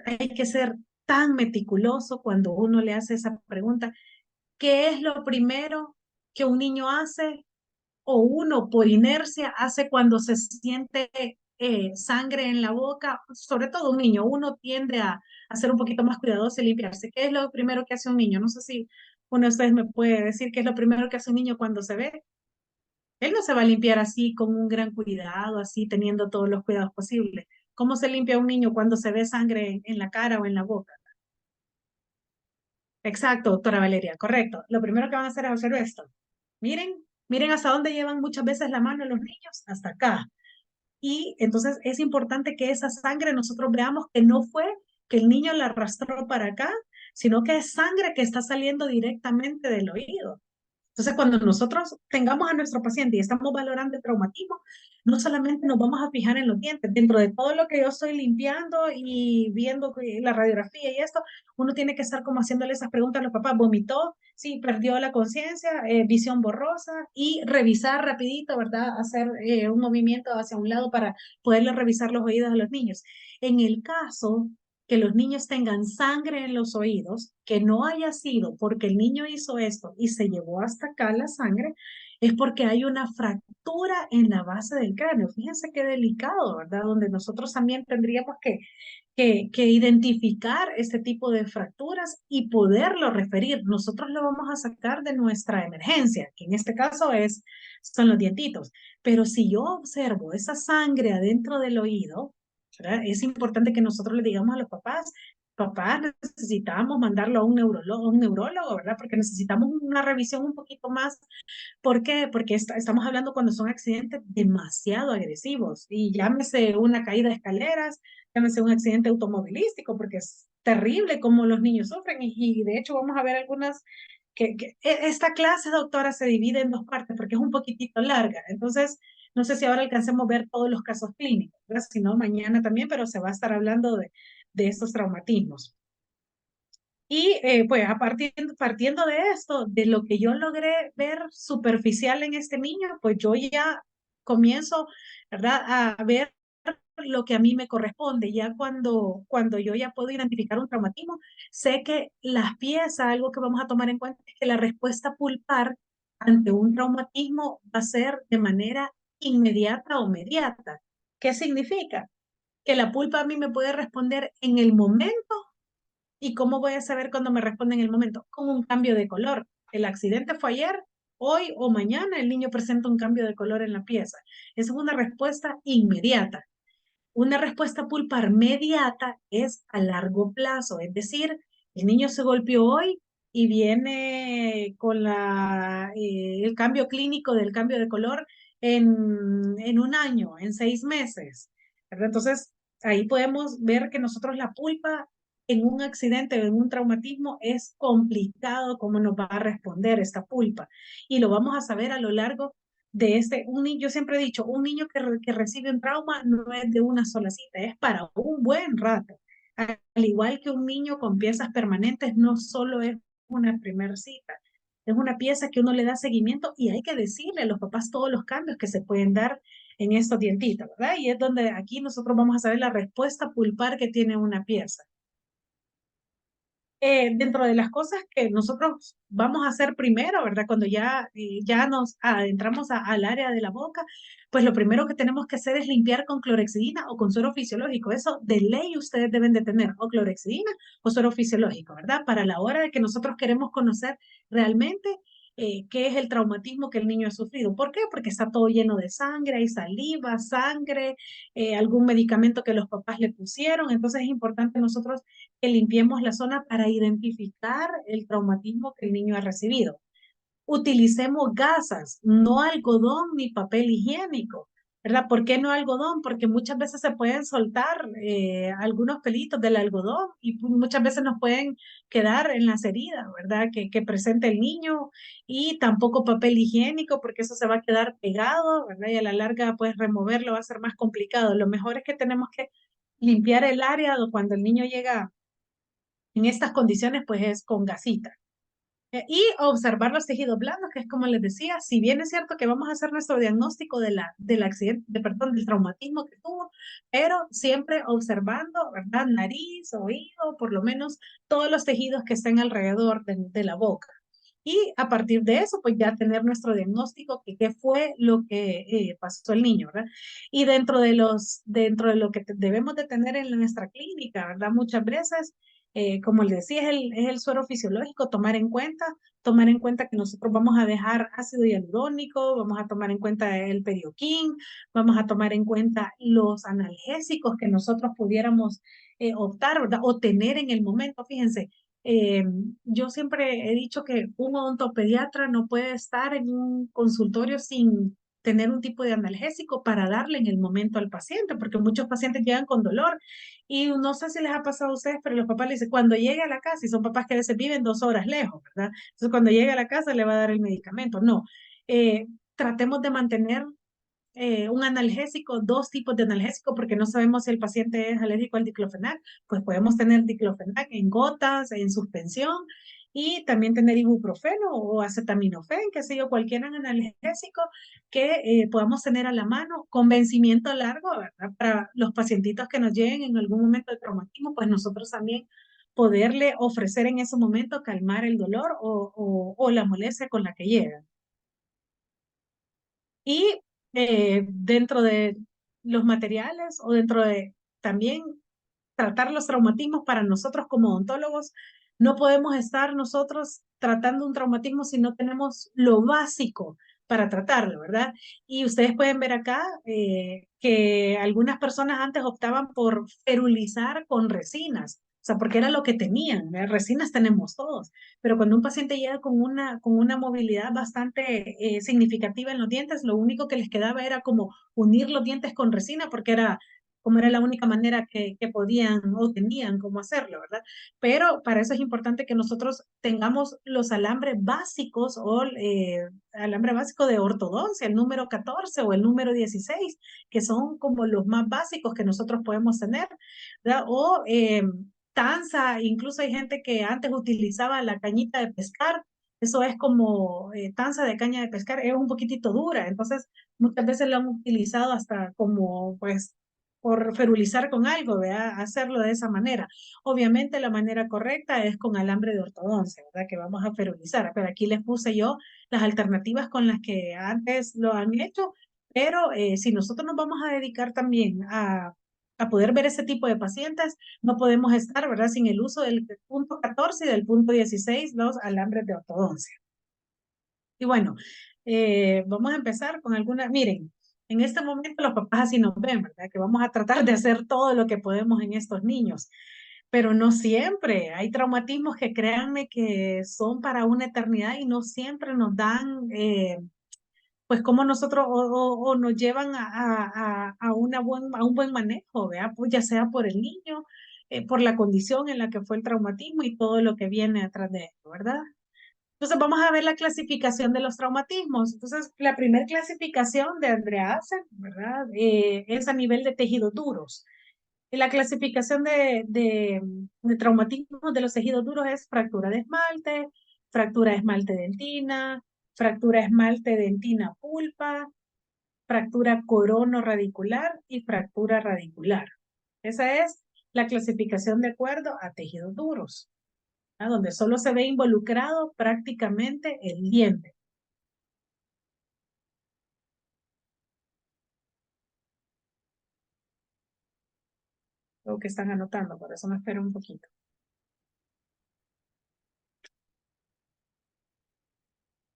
hay que ser tan meticuloso cuando uno le hace esa pregunta. ¿Qué es lo primero que un niño hace o uno por inercia hace cuando se siente sangre en la boca? Sobre todo un niño, uno tiende a ser un poquito más cuidadoso y limpiarse. ¿Qué es lo primero que hace un niño? No sé si uno de ustedes me puede decir qué es lo primero que hace un niño cuando se ve. Él no se va a limpiar así con un gran cuidado, así teniendo todos los cuidados posibles. ¿Cómo se limpia un niño cuando se ve sangre en la cara o en la boca? Exacto, doctora Valeria, correcto. Lo primero que van a hacer es hacer esto. Miren, miren hasta dónde llevan muchas veces la mano los niños, hasta acá. Y entonces es importante que esa sangre nosotros veamos que no fue que el niño la arrastró para acá, sino que es sangre que está saliendo directamente del oído. Entonces, cuando nosotros tengamos a nuestro paciente y estamos valorando el traumatismo, no solamente nos vamos a fijar en los dientes, dentro de todo lo que yo estoy limpiando y viendo la radiografía y esto, uno tiene que estar como haciéndole esas preguntas a los papás. ¿Vomitó? Sí, perdió la conciencia, visión borrosa, y revisar rapidito, ¿verdad? Hacer un movimiento hacia un lado para poderle revisar los oídos a los niños. En el caso que los niños tengan sangre en los oídos, que no haya sido porque el niño hizo esto y se llevó hasta acá la sangre, es porque hay una fractura en la base del cráneo. Fíjense qué delicado, ¿verdad? Donde nosotros también tendríamos que identificar este tipo de fracturas y poderlo referir. Nosotros lo vamos a sacar de nuestra emergencia, que en este caso son los dientitos. Pero si yo observo esa sangre adentro del oído, ¿verdad? Es importante que nosotros le digamos a los papás, papás, necesitamos mandarlo a un neurólogo, ¿verdad? Porque necesitamos una revisión un poquito más. ¿Por qué? Porque estamos hablando cuando son accidentes demasiado agresivos, y llámese una caída de escaleras, llámese un accidente automovilístico, porque es terrible cómo los niños sufren, y de hecho vamos a ver algunas esta clase, doctora, se divide en dos partes porque es un poquitito larga. Entonces, no sé si ahora alcancemos a ver todos los casos clínicos, ¿verdad? Si no, mañana también, pero se va a estar hablando de estos traumatismos. Y pues partiendo de esto, de lo que yo logré ver superficial en este niño, pues yo ya comienzo, ¿verdad?, a ver lo que a mí me corresponde. Ya cuando yo ya puedo identificar un traumatismo, sé que las piezas, algo que vamos a tomar en cuenta es que la respuesta pulpar ante un traumatismo va a ser de manera inmediata o mediata. ¿Qué significa? Que la pulpa a mí me puede responder en el momento. ¿Y cómo voy a saber cuándo me responde en el momento? Con un cambio de color. El accidente fue ayer, hoy o mañana el niño presenta un cambio de color en la pieza. Esa es una respuesta inmediata. Una respuesta pulpar mediata es a largo plazo, es decir, el niño se golpeó hoy y viene con el cambio clínico del cambio de color en un año, en 6 meses, ¿verdad? Entonces, ahí podemos ver que nosotros la pulpa en un accidente o en un traumatismo es complicado cómo nos va a responder esta pulpa, y lo vamos a saber a lo largo de yo siempre he dicho, un niño que recibe un trauma no es de una sola cita, es para un buen rato. Al igual que un niño con piezas permanentes, no solo es una primera cita, es una pieza que uno le da seguimiento, y hay que decirle a los papás todos los cambios que se pueden dar en estos dientitos, ¿verdad? Y es donde aquí nosotros vamos a saber la respuesta pulpar que tiene una pieza. Dentro de las cosas que nosotros vamos a hacer primero, ¿verdad? Cuando ya nos adentramos al área de la boca, pues lo primero que tenemos que hacer es limpiar con clorexidina o con suero fisiológico. Eso de ley ustedes deben de tener, o clorexidina o suero fisiológico, ¿verdad? Para la hora de que nosotros queremos conocer realmente qué es el traumatismo que el niño ha sufrido. ¿Por qué? Porque está todo lleno de sangre, hay saliva, sangre, algún medicamento que los papás le pusieron. Entonces es importante nosotros que limpiemos la zona para identificar el traumatismo que el niño ha recibido. Utilicemos gasas, no algodón ni papel higiénico, ¿verdad? ¿Por qué no algodón? Porque muchas veces se pueden soltar algunos pelitos del algodón, y muchas veces nos pueden quedar en las heridas, ¿verdad? Que presenta el niño. Y tampoco papel higiénico, porque eso se va a quedar pegado, ¿verdad? Y a la larga, pues removerlo va a ser más complicado. Lo mejor es que tenemos que limpiar el área cuando el niño llega en estas condiciones, pues es con gasita. Y observar los tejidos blandos, que es como les decía, si bien es cierto que vamos a hacer nuestro diagnóstico del accidente, perdón, del traumatismo que tuvo, pero siempre observando, ¿verdad? Nariz, oído, por lo menos todos los tejidos que estén alrededor de la boca. y a partir de eso, pues ya tener nuestro diagnóstico, que qué fue lo que pasó el niño, ¿verdad? Y dentro de lo que debemos de tener en nuestra clínica, ¿verdad? Muchas veces, como les decía, es el suero fisiológico, tomar en cuenta que nosotros vamos a dejar ácido hialurónico, vamos a tomar en cuenta el perioquín, vamos a tomar en cuenta los analgésicos que nosotros pudiéramos optar, ¿verdad? O tener en el momento, fíjense. Eh, yo siempre he dicho que un odontopediatra no puede estar en un consultorio sin tener un tipo de analgésico para darle en el momento al paciente, porque muchos pacientes llegan con dolor y no sé si les ha pasado a ustedes, pero los papás le dicen, cuando llegue a la casa, y son papás que a veces viven 2 horas lejos, ¿verdad? Entonces, cuando llegue a la casa le va a dar el medicamento. No, tratemos de mantener un analgésico, 2 tipos de analgésico, porque no sabemos si el paciente es alérgico al diclofenac, pues podemos tener diclofenac en gotas, en suspensión, y también tener ibuprofeno o acetaminofén, qué sé yo, cualquier analgésico que podamos tener a la mano con vencimiento largo, ¿verdad? Para los pacientitos que nos lleguen en algún momento de traumatismo, pues nosotros también poderle ofrecer en ese momento calmar el dolor o la molestia con la que llegan. Y dentro de los materiales o dentro de también tratar los traumatismos para nosotros como odontólogos, no podemos estar nosotros tratando un traumatismo si no tenemos lo básico para tratarlo, ¿verdad? Y ustedes pueden ver acá que algunas personas antes optaban por ferulizar con resinas, o sea, porque era lo que tenían, ¿verdad? Resinas tenemos todos, pero cuando un paciente llega con una movilidad bastante significativa en los dientes, lo único que les quedaba era como unir los dientes con resina, porque era como era la única manera que podían o tenían cómo hacerlo, ¿verdad? Pero para eso es importante que nosotros tengamos los alambres básicos o alambre básico de ortodoncia, el número 14 o el número 16, que son como los más básicos que nosotros podemos tener, ¿verdad? O tanza, incluso hay gente que antes utilizaba la cañita de pescar, eso es como tanza de caña de pescar, es un poquitito dura, entonces muchas veces lo han utilizado hasta como pues por ferulizar con algo, ¿verdad? Hacerlo de esa manera. Obviamente la manera correcta es con alambre de ortodoncia, ¿verdad? Que vamos a ferulizar, pero aquí les puse yo las alternativas con las que antes lo han hecho, pero si nosotros nos vamos a dedicar también a poder ver ese tipo de pacientes, no podemos estar, ¿verdad? Sin el uso del punto 14 y del punto 16, los alambres de ortodoncia. Y bueno, vamos a empezar con algunas, miren, en este momento los papás así nos ven, ¿verdad? Que vamos a tratar de hacer todo lo que podemos en estos niños, pero no siempre. Hay traumatismos que créanme que son para una eternidad y no siempre nos dan, pues como nosotros, o nos llevan a un buen manejo, ¿verdad? Pues ya sea por el niño, por la condición en la que fue el traumatismo y todo lo que viene atrás de esto, ¿verdad? Entonces vamos a ver la clasificación de los traumatismos. Entonces, la primera clasificación de Andrea Assen, ¿verdad? Es a nivel de tejidos duros. Y la clasificación de traumatismos de los tejidos duros es fractura de esmalte dentina, fractura de esmalte dentina pulpa, fractura corono-radicular y fractura radicular. Esa es la clasificación de acuerdo a tejidos duros, donde solo se ve involucrado prácticamente el diente. Lo que están anotando, por eso me espero un poquito.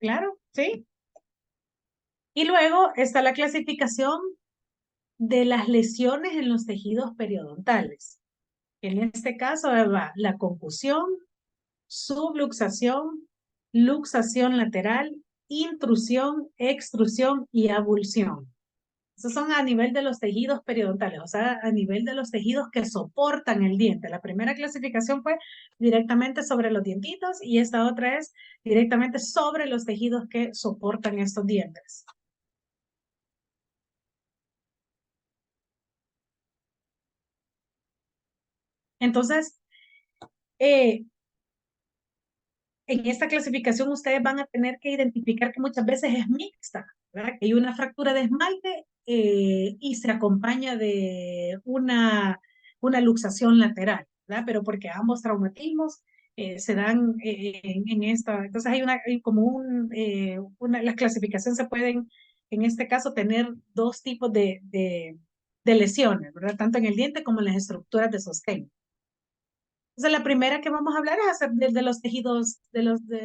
¿Claro? ¿Sí? Y luego está la clasificación de las lesiones en los tejidos periodontales. En este caso va la concusión, subluxación, luxación lateral, intrusión, extrusión y abulsión. Esos son a nivel de los tejidos periodontales, o sea, a nivel de los tejidos que soportan el diente. La primera clasificación fue directamente sobre los dientitos y esta otra es directamente sobre los tejidos que soportan estos dientes. Entonces, en esta clasificación ustedes van a tener que identificar que muchas veces es mixta, ¿verdad? Que hay una fractura de esmalte y se acompaña de una luxación lateral, ¿verdad? Pero porque ambos traumatismos se dan en esta. Entonces hay como la clasificación se pueden, en este caso, tener dos tipos de lesiones, ¿verdad? Tanto en el diente como en las estructuras de sostén. Entonces, la primera que vamos a hablar es de los tejidos,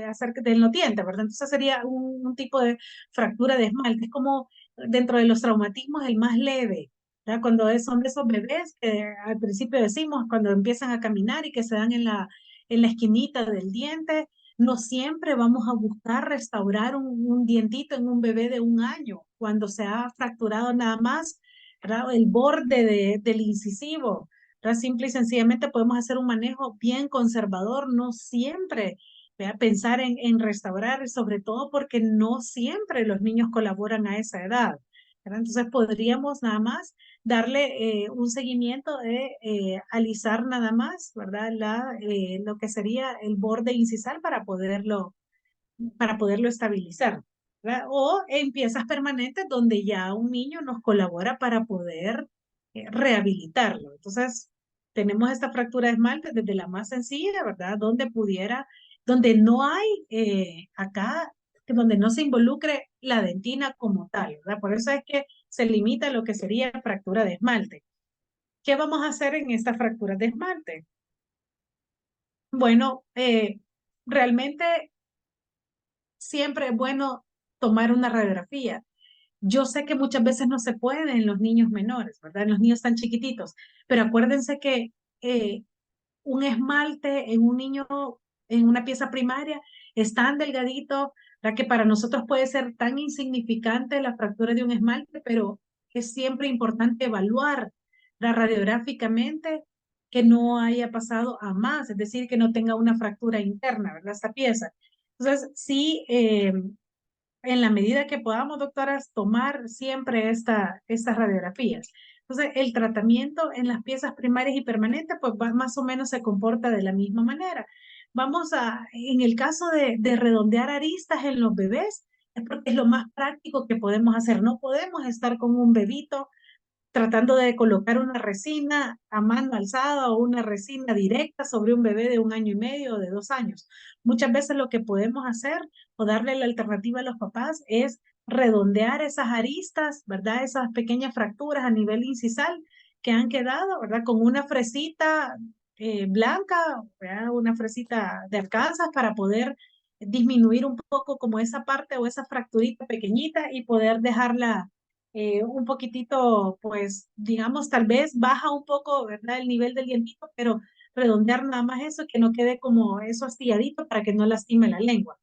acerca del no diente, ¿verdad? Entonces, sería un tipo de fractura de esmalte. Es como dentro de los traumatismos el más leve, ¿verdad? Cuando son de esos bebés que al principio decimos, cuando empiezan a caminar y que se dan en la esquinita del diente, no siempre vamos a buscar restaurar un dientito en un bebé de 1 año, cuando se ha fracturado nada más, ¿verdad? El borde del incisivo. Simple y sencillamente podemos hacer un manejo bien conservador, no siempre, ¿verdad? Pensar en restaurar, sobre todo porque no siempre los niños colaboran a esa edad, ¿verdad? Entonces podríamos nada más darle un seguimiento de alisar nada más, ¿verdad? Lo que sería el borde incisal para poderlo estabilizar, ¿verdad? O en piezas permanentes donde ya un niño nos colabora para poder rehabilitarlo. Entonces, tenemos esta fractura de esmalte desde la más sencilla, ¿verdad? Donde no hay acá, donde no se involucre la dentina como tal, ¿verdad? Por eso es que se limita a lo que sería fractura de esmalte. ¿Qué vamos a hacer en esta fractura de esmalte? Bueno, realmente siempre es bueno tomar una radiografía. Yo sé que muchas veces no se puede en los niños menores, ¿verdad? En los niños tan chiquititos, pero acuérdense que eh, un esmalte en un niño, en una pieza primaria, es tan delgadito, ¿verdad? Que para nosotros puede ser tan insignificante la fractura de un esmalte, pero es siempre importante evaluar radiográficamente que no haya pasado a más, es decir, que no tenga una fractura interna, ¿verdad? Esta pieza. Entonces, sí, en la medida que podamos, doctoras, tomar siempre estas radiografías. Entonces, el tratamiento en las piezas primarias y permanentes, pues más o menos se comporta de la misma manera. En el caso de redondear aristas en los bebés, es porque es lo más práctico que podemos hacer. No podemos estar con un bebito tratando de colocar una resina a mano alzada o una resina directa sobre un bebé de 1 año y medio o de 2 años. Muchas veces lo que podemos hacer o darle la alternativa a los papás es redondear esas aristas, ¿verdad? Esas pequeñas fracturas a nivel incisal que han quedado, ¿verdad? Con una fresita blanca, ¿verdad? Una fresita de Arkansas para poder disminuir un poco como esa parte o esa fracturita pequeñita y poder dejarla un poquitito, pues, digamos, tal vez baja un poco, ¿verdad? El nivel del dientito, pero redondear nada más eso, que no quede como eso astilladito para que no lastime la lengua.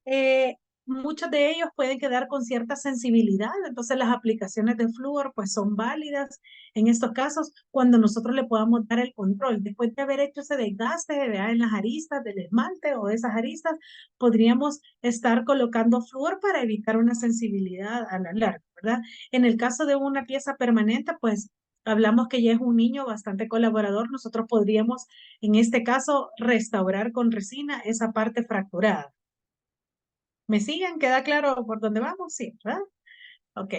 Eh, Muchos de ellos pueden quedar con cierta sensibilidad, entonces las aplicaciones de flúor pues son válidas en estos casos cuando nosotros le podamos dar el control. Después de haber hecho ese desgaste, ¿verdad? En las aristas del esmalte o esas aristas, podríamos estar colocando flúor para evitar una sensibilidad a la larga, ¿verdad? En el caso de una pieza permanente, pues hablamos que ya es un niño bastante colaborador, nosotros podríamos en este caso restaurar con resina esa parte fracturada. ¿Me siguen? ¿Queda claro por dónde vamos? Sí, ¿verdad? Ok.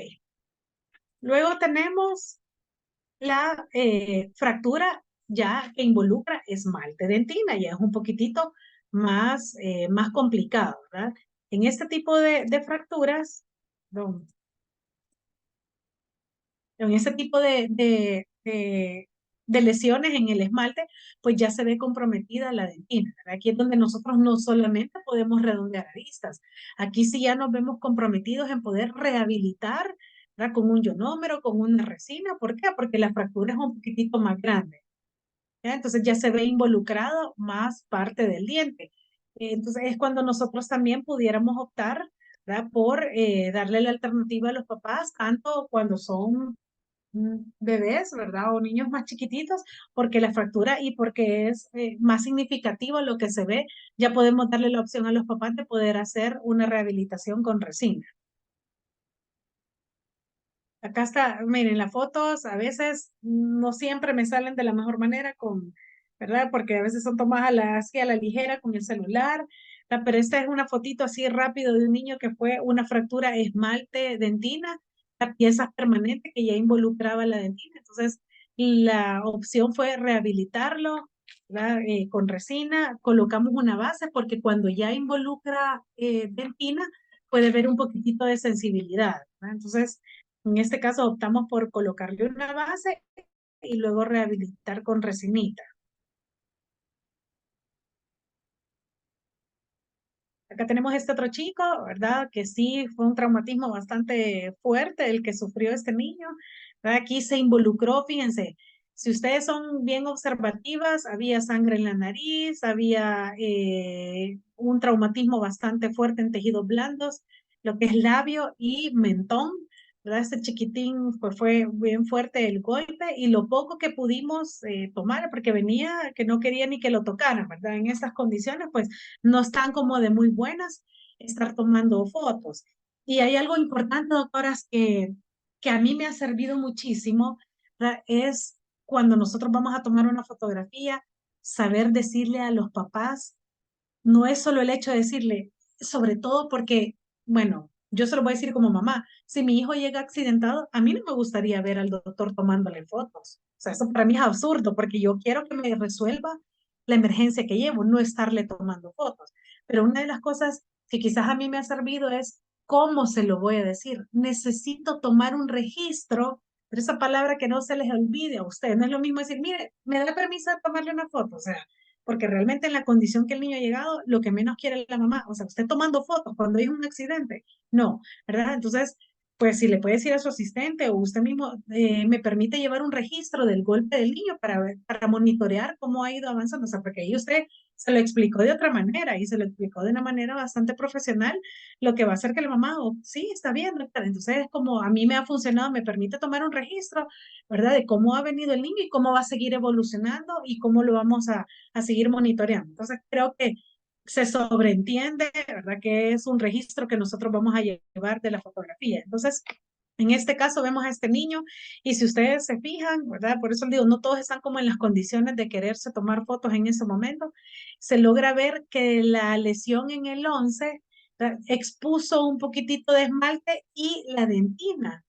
Luego tenemos la fractura ya que involucra esmalte dentina, ya es un poquitito más complicado, ¿verdad? En este tipo de fracturas, no, en este tipo de lesiones en el esmalte, pues ya se ve comprometida la dentina, ¿verdad? Aquí es donde nosotros no solamente podemos redondear aristas, aquí sí ya nos vemos comprometidos en poder rehabilitar, ¿verdad? Con un ionómero, con una resina. ¿Por qué? Porque la fractura es un poquitito más grande, ¿verdad? Entonces ya se ve involucrado más parte del diente. Entonces es cuando nosotros también pudiéramos optar, ¿verdad? Por darle la alternativa a los papás, tanto cuando son bebés, ¿verdad? O niños más chiquititos, porque la fractura y porque es más significativo lo que se ve, ya podemos darle la opción a los papás de poder hacer una rehabilitación con resina. Acá está, miren, las fotos a veces no siempre me salen de la mejor manera ¿verdad? Porque a veces son tomadas así a la ligera con el celular, ¿verdad? Pero esta es una fotito así rápido de un niño que fue una fractura esmalte dentina, la pieza permanente que ya involucraba la dentina. Entonces, la opción fue rehabilitarlo ¿verdad? Con resina, colocamos una base porque cuando ya involucra dentina, puede haber un poquitito de sensibilidad, ¿verdad? Entonces, en este caso optamos por colocarle una base y luego rehabilitar con resinita. Acá tenemos este otro chico, ¿verdad? Que sí fue un traumatismo bastante fuerte el que sufrió este niño, ¿verdad? Aquí se involucró, fíjense, si ustedes son bien observativas, había sangre en la nariz, había un traumatismo bastante fuerte en tejidos blandos, lo que es labio y mentón, ¿verdad? Este chiquitín fue bien fuerte el golpe y lo poco que pudimos tomar, porque venía que no quería ni que lo tocaran, ¿verdad? En estas condiciones, pues no están como de muy buenas estar tomando fotos. Y hay algo importante, doctoras, que a mí me ha servido muchísimo, ¿verdad? Es cuando nosotros vamos a tomar una fotografía, saber decirle a los papás, no es solo el hecho de decirle, sobre todo porque, bueno, yo se lo voy a decir como mamá, si mi hijo llega accidentado, a mí no me gustaría ver al doctor tomándole fotos. O sea, eso para mí es absurdo porque yo quiero que me resuelva la emergencia que llevo, no estarle tomando fotos. Pero una de las cosas que quizás a mí me ha servido es cómo se lo voy a decir. Necesito tomar un registro, pero esa palabra que no se les olvide a ustedes. No es lo mismo decir, mire, me da permiso de tomarle una foto. O sea, porque realmente en la condición que el niño ha llegado, lo que menos quiere la mamá, o sea, usted tomando fotos cuando hay un accidente, no, ¿verdad? Entonces, pues si le puede decir a su asistente o usted mismo, me permite llevar un registro del golpe del niño para monitorear cómo ha ido avanzando, o sea, porque ahí usted se lo explicó de otra manera y se lo explicó de una manera bastante profesional, lo que va a hacer que la mamá, oh, sí, está bien, doctor. Entonces, es como a mí me ha funcionado, me permite tomar un registro, ¿verdad? De cómo ha venido el niño y cómo va a seguir evolucionando y cómo lo vamos a seguir monitoreando. Entonces, creo que se sobreentiende, ¿verdad? Que es un registro que nosotros vamos a llevar de la fotografía. Entonces, en este caso vemos a este niño y si ustedes se fijan, ¿verdad? Por eso les digo, no todos están como en las condiciones de quererse tomar fotos en ese momento. Se logra ver que la lesión en el 11 expuso un poquitito de esmalte y la dentina,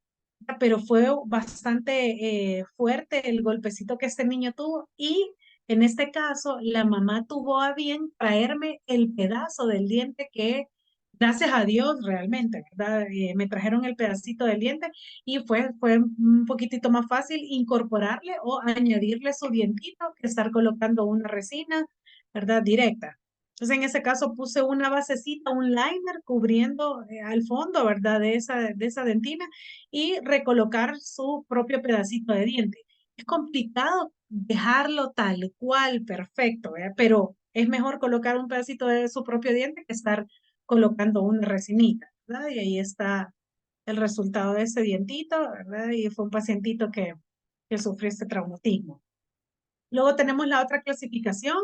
pero fue bastante fuerte el golpecito que este niño tuvo y en este caso la mamá tuvo a bien traerme el pedazo del diente que, gracias a Dios realmente, ¿verdad? Me trajeron el pedacito del diente y fue un poquitito más fácil incorporarle o añadirle su dientito que estar colocando una resina, ¿verdad? Directa. Entonces, en ese caso puse una basecita, un liner cubriendo al fondo, ¿verdad? De esa dentina y recolocar su propio pedacito de diente. Es complicado dejarlo tal cual, perfecto, ¿verdad? Pero es mejor colocar un pedacito de su propio diente que estar colocando una resinita, ¿verdad? Y ahí está el resultado de ese dientito, ¿verdad? Y fue un pacientito que sufrió este traumatismo. Luego tenemos la otra clasificación,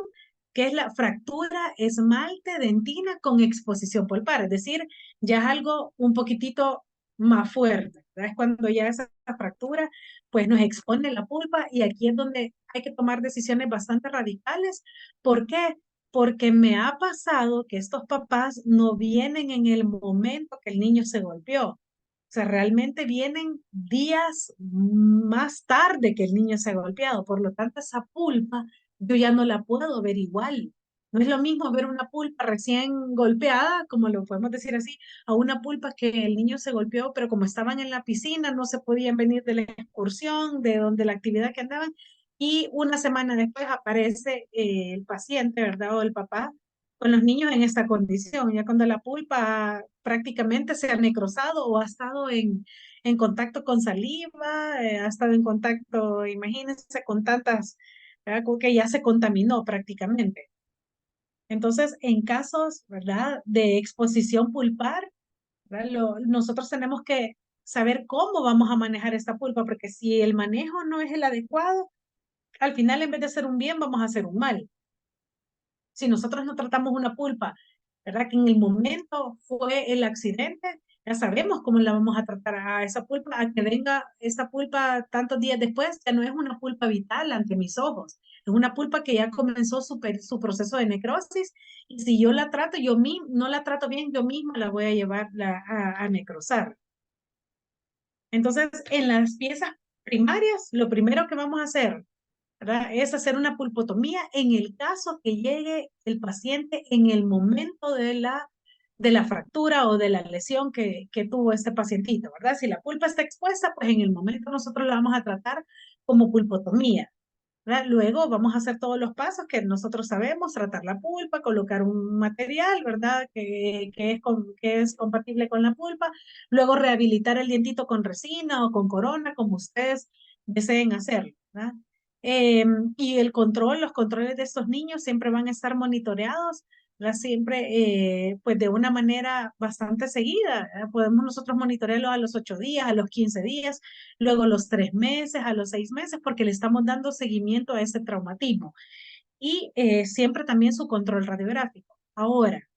que es la fractura esmalte dentina con exposición pulpar, es decir, ya es algo un poquitito más fuerte, ¿verdad? Es cuando ya esa fractura pues nos expone la pulpa y aquí es donde hay que tomar decisiones bastante radicales. ¿Por qué? Porque me ha pasado que estos papás no vienen en el momento que el niño se golpeó. O sea, realmente vienen días más tarde que el niño se ha golpeado. Por lo tanto, esa pulpa yo ya no la puedo ver igual. No es lo mismo ver una pulpa recién golpeada, como lo podemos decir así, a una pulpa que el niño se golpeó, pero como estaban en la piscina, no se podían venir de la excursión, de donde la actividad que andaban, y una semana después aparece el paciente, ¿verdad? O el papá con los niños en esta condición, ya cuando la pulpa prácticamente se ha necrosado o ha estado en contacto con saliva, ha estado en contacto, imagínense, con tantas, ¿verdad? Como que ya se contaminó prácticamente. Entonces, en casos, ¿verdad? De exposición pulpar, ¿verdad? Nosotros tenemos que saber cómo vamos a manejar esta pulpa, porque si el manejo no es el adecuado, al final en vez de hacer un bien, vamos a hacer un mal. Si nosotros no tratamos una pulpa, ¿verdad? Que en el momento fue el accidente, ya sabemos cómo la vamos a tratar a esa pulpa, a que venga esa pulpa tantos días después, ya no es una pulpa vital ante mis ojos, es una pulpa que ya comenzó su proceso de necrosis y si yo la trato, no la trato bien, yo misma la voy a llevar a necrosar. Entonces, en las piezas primarias, lo primero que vamos a hacer, ¿verdad? Es hacer una pulpotomía en el caso que llegue el paciente en el momento de la fractura o de la lesión que tuvo este pacientito, ¿verdad? Si la pulpa está expuesta, pues en el momento nosotros la vamos a tratar como pulpotomía, ¿verdad? Luego vamos a hacer todos los pasos que nosotros sabemos, tratar la pulpa, colocar un material, ¿verdad? Que es compatible con la pulpa, luego rehabilitar el dientito con resina o con corona, como ustedes deseen hacerlo, ¿verdad? Y los controles de estos niños siempre van a estar monitoreados, ¿verdad? Siempre, pues de una manera bastante seguida. Podemos nosotros monitorearlo a los 8 días, a los 15 días, luego a los 3 meses, a los 6 meses, porque le estamos dando seguimiento a ese traumatismo. Y siempre también su control radiográfico. Ahora,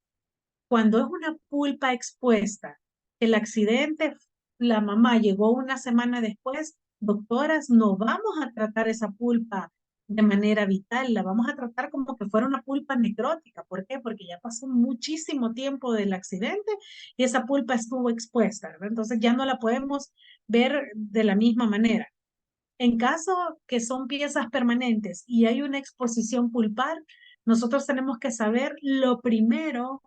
cuando es una pulpa expuesta, el accidente, la mamá llegó una semana después, doctoras, no vamos a tratar esa pulpa de manera vital, la vamos a tratar como que fuera una pulpa necrótica. ¿Por qué? Porque ya pasó muchísimo tiempo del accidente y esa pulpa estuvo expuesta, ¿verdad? Entonces ya no la podemos ver de la misma manera. En caso que son piezas permanentes y hay una exposición pulpar, nosotros tenemos que saber lo primero,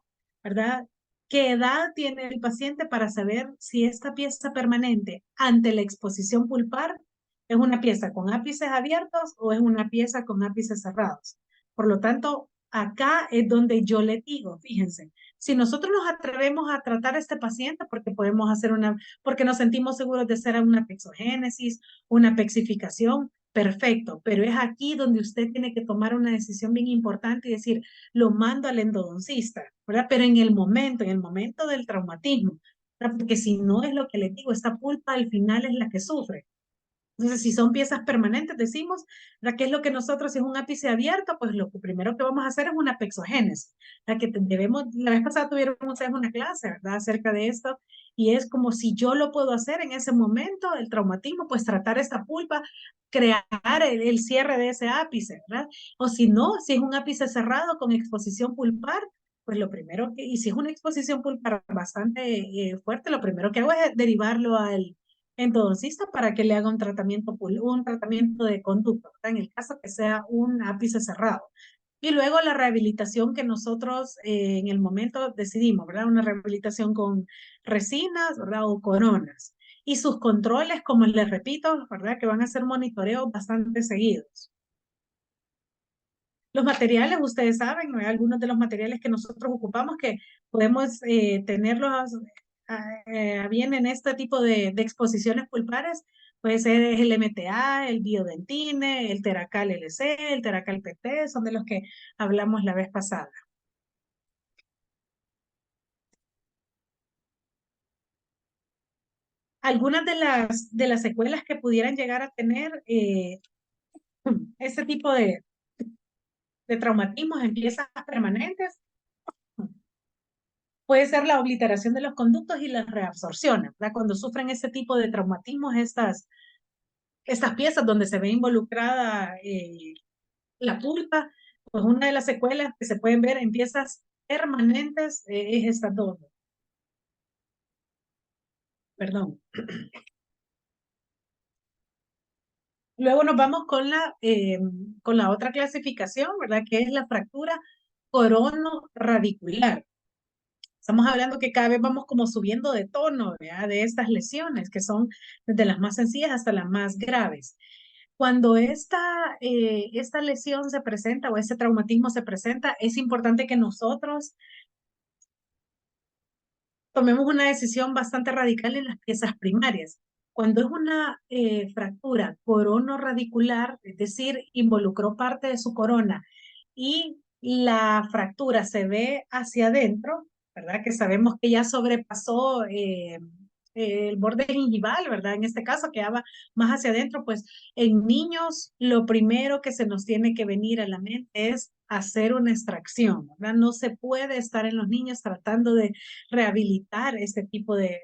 ¿verdad? ¿Qué edad tiene el paciente para saber si esta pieza permanente ante la exposición pulpar es una pieza con ápices abiertos o es una pieza con ápices cerrados? Por lo tanto, acá es donde yo le digo, fíjense, si nosotros nos atrevemos a tratar a este paciente porque nos sentimos seguros de hacer una pexogénesis, una pexificación, perfecto, pero es aquí donde usted tiene que tomar una decisión bien importante y decir, lo mando al endodoncista, ¿verdad? Pero en el momento del traumatismo, ¿verdad? Porque si no es lo que le digo, esta pulpa al final es la que sufre. Entonces, si son piezas permanentes, decimos, ¿verdad? ¿Qué es lo que nosotros, si es un ápice abierto? Pues lo primero que vamos a hacer es una pexogénesis. La vez pasada tuvieron ustedes una clase, ¿verdad? Acerca de esto, y es como si yo lo puedo hacer en ese momento, el traumatismo, pues tratar esta pulpa, crear el cierre de ese ápice, ¿verdad? O si no, si es un ápice cerrado con exposición pulpar, pues y si es una exposición pulpar bastante fuerte, lo primero que hago es derivarlo al endodoncista para que le haga un tratamiento de conducto, ¿verdad? En el caso que sea un ápice cerrado. Y luego la rehabilitación que nosotros en el momento decidimos, ¿verdad? Una rehabilitación con resinas, ¿verdad? O coronas. Y sus controles, como les repito, ¿verdad? Que van a ser monitoreos bastante seguidos. Los materiales, ustedes saben, ¿no? Hay algunos de los materiales que nosotros ocupamos que podemos tenerlos bien en este tipo de exposiciones pulpares. Puede ser el MTA, el biodentine, el Teracal LC, el Teracal PT, son de los que hablamos la vez pasada. Algunas de las secuelas que pudieran llegar a tener este tipo de traumatismos en piezas permanentes puede ser la obliteración de los conductos y las reabsorciones, ¿verdad? Cuando sufren ese tipo de traumatismos, estas piezas donde se ve involucrada la pulpa, pues una de las secuelas que se pueden ver en piezas permanentes es esta dos. Perdón. Luego nos vamos con la otra clasificación, ¿verdad? Que es la fractura corono-radicular. Estamos hablando que cada vez vamos como subiendo de tono, ¿verdad? De estas lesiones, que son desde las más sencillas hasta las más graves. Cuando esta lesión se presenta o este traumatismo se presenta, es importante que nosotros tomemos una decisión bastante radical en las piezas primarias. Cuando es una fractura corono-radicular, es decir, involucró parte de su corona y la fractura se ve hacia adentro, ¿verdad? Que sabemos que ya sobrepasó el borde gingival, ¿verdad? En este caso quedaba más hacia adentro, pues en niños lo primero que se nos tiene que venir a la mente es hacer una extracción, ¿verdad? No se puede estar en los niños tratando de rehabilitar este tipo de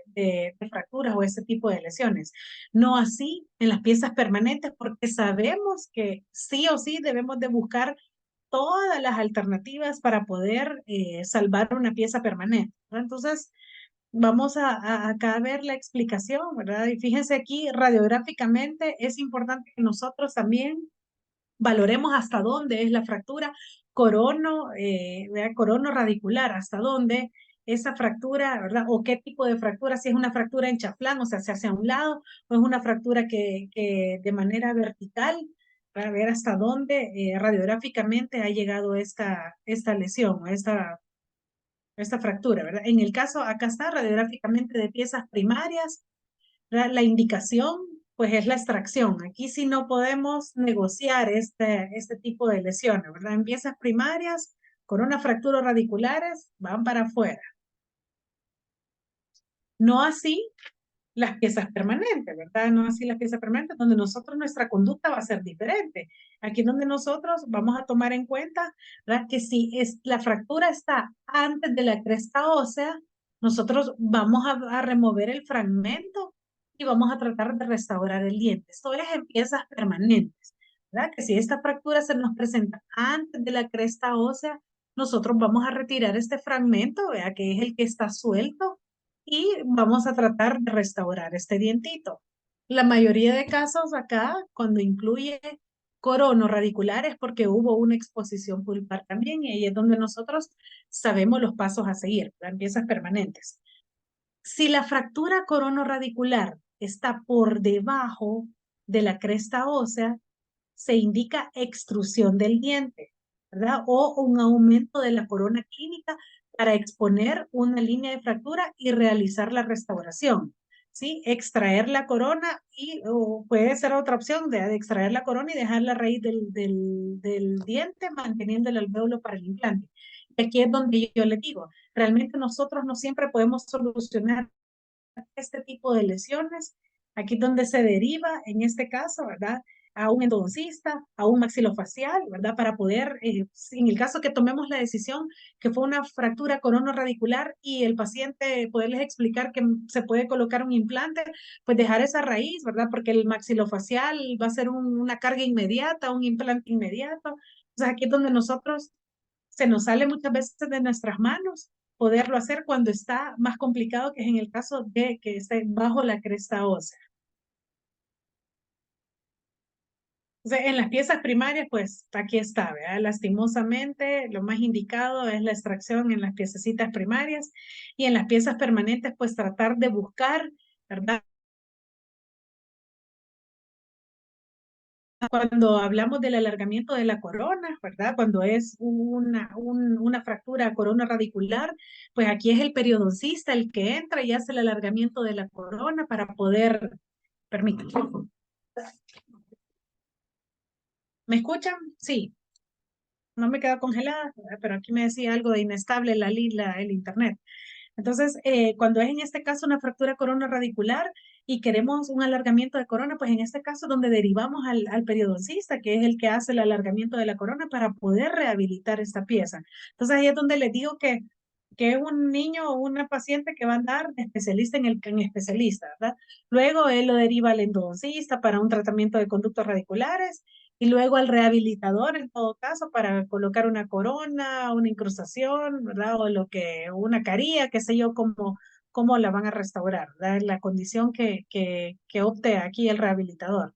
fracturas o este tipo de lesiones. No así en las piezas permanentes porque sabemos que sí o sí debemos de buscar todas las alternativas para poder salvar una pieza permanente, ¿verdad? Entonces, vamos acá a ver la explicación, ¿verdad? Y fíjense aquí, radiográficamente es importante que nosotros también valoremos hasta dónde es la fractura corono radicular, hasta dónde esa fractura, ¿verdad? O qué tipo de fractura, si es una fractura en chaflán, o sea, se hace a un lado, o es una fractura que de manera vertical, para ver hasta dónde radiográficamente ha llegado esta lesión, esta fractura, ¿verdad? En el caso, acá está radiográficamente de piezas primarias, la indicación, pues es la extracción. Aquí sí no podemos negociar este tipo de lesiones, ¿verdad? En piezas primarias, con una fractura radiculares, van para afuera. No así las piezas permanentes, ¿verdad? No así las piezas permanentes, donde nosotros nuestra conducta va a ser diferente. Aquí donde nosotros vamos a tomar en cuenta, ¿verdad? Que si la fractura está antes de la cresta ósea, nosotros vamos a remover el fragmento y vamos a tratar de restaurar el diente. Esto es en piezas permanentes, ¿verdad? Que si esta fractura se nos presenta antes de la cresta ósea, nosotros vamos a retirar este fragmento, ¿verdad? Que es el que está suelto y vamos a tratar de restaurar este dientito. La mayoría de casos acá, cuando incluye coronos radiculares, porque hubo una exposición pulpar también, y ahí es donde nosotros sabemos los pasos a seguir, las piezas permanentes. Si la fractura coronoradicular está por debajo de la cresta ósea, se indica extrusión del diente, ¿verdad? O un aumento de la corona clínica para exponer una línea de fractura y realizar la restauración, ¿sí? Extraer la corona y o puede ser otra opción de extraer la corona y dejar la raíz del diente manteniendo el alvéolo para el implante. Y aquí es donde yo le digo, realmente nosotros no siempre podemos solucionar este tipo de lesiones. Aquí es donde se deriva, en este caso, ¿verdad? A un endodoncista, a un maxilofacial, ¿verdad? Para poder, en el caso que tomemos la decisión que fue una fractura coronoradicular y el paciente poderles explicar que se puede colocar un implante, pues dejar esa raíz, ¿verdad? Porque el maxilofacial va a ser una carga inmediata, un implante inmediato. Entonces aquí es donde nosotros se nos sale muchas veces de nuestras manos poderlo hacer cuando está más complicado, que es en el caso de que esté bajo la cresta ósea. Entonces, en las piezas primarias, pues aquí está, ¿verdad? Lastimosamente, lo más indicado es la extracción en las piececitas primarias y en las piezas permanentes, pues tratar de buscar, ¿verdad? Cuando hablamos del alargamiento de la corona, ¿verdad? Cuando es una fractura corona radicular, pues aquí es el periodoncista el que entra y hace el alargamiento de la corona para poder, permítanme. ¿Me escuchan? Sí, no me quedo congelada, pero aquí me decía algo de inestable el internet. Entonces, cuando es en este caso una fractura corona radicular y queremos un alargamiento de corona, pues en este caso donde derivamos al periodoncista, que es el que hace el alargamiento de la corona para poder rehabilitar esta pieza. Entonces ahí es donde les digo que es un niño o una paciente que va a andar de especialista en especialista, ¿verdad? Luego él lo deriva al endodoncista para un tratamiento de conductos radiculares y luego al rehabilitador en todo caso para colocar una corona, una incrustación, ¿verdad? O una caría, qué sé yo, cómo la van a restaurar, ¿verdad? La condición que opte aquí el rehabilitador.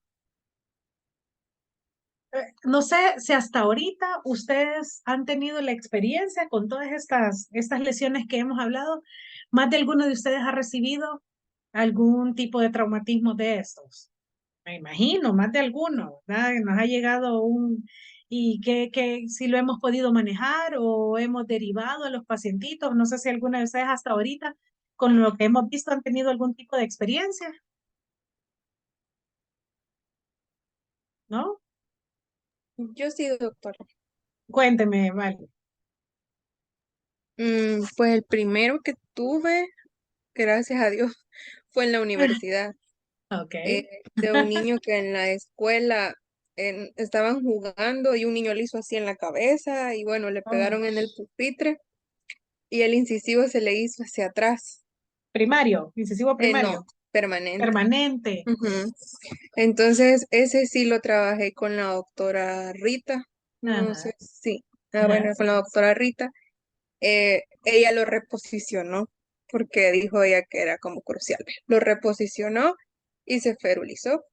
No sé si hasta ahorita ustedes han tenido la experiencia con todas estas lesiones que hemos hablado. ¿Más de alguno de ustedes ha recibido algún tipo de traumatismo de estos? Me imagino, más de alguno, ¿verdad? Nos ha llegado y que si lo hemos podido manejar o hemos derivado a los pacientitos. No sé si alguna de ustedes hasta ahorita, con lo que hemos visto, han tenido algún tipo de experiencia, ¿no? Yo sí, doctora. Cuénteme, vale. Pues el primero que tuve, gracias a Dios, fue en la universidad. Ok. eh, de un niño que en la escuela estaban jugando y un niño le hizo así en la cabeza y bueno, le Oh. pegaron en el pupitre y el incisivo se le hizo hacia atrás. Primario, incisivo No, primario, permanente. permanente. Ujú. Entonces, ese sí lo trabajé con la doctora Rita. No Ajá, sé si, bueno, ajá. con la doctora Rita. Ella lo reposicionó porque dijo ella que era como crucial. Lo reposicionó y se ferulizó.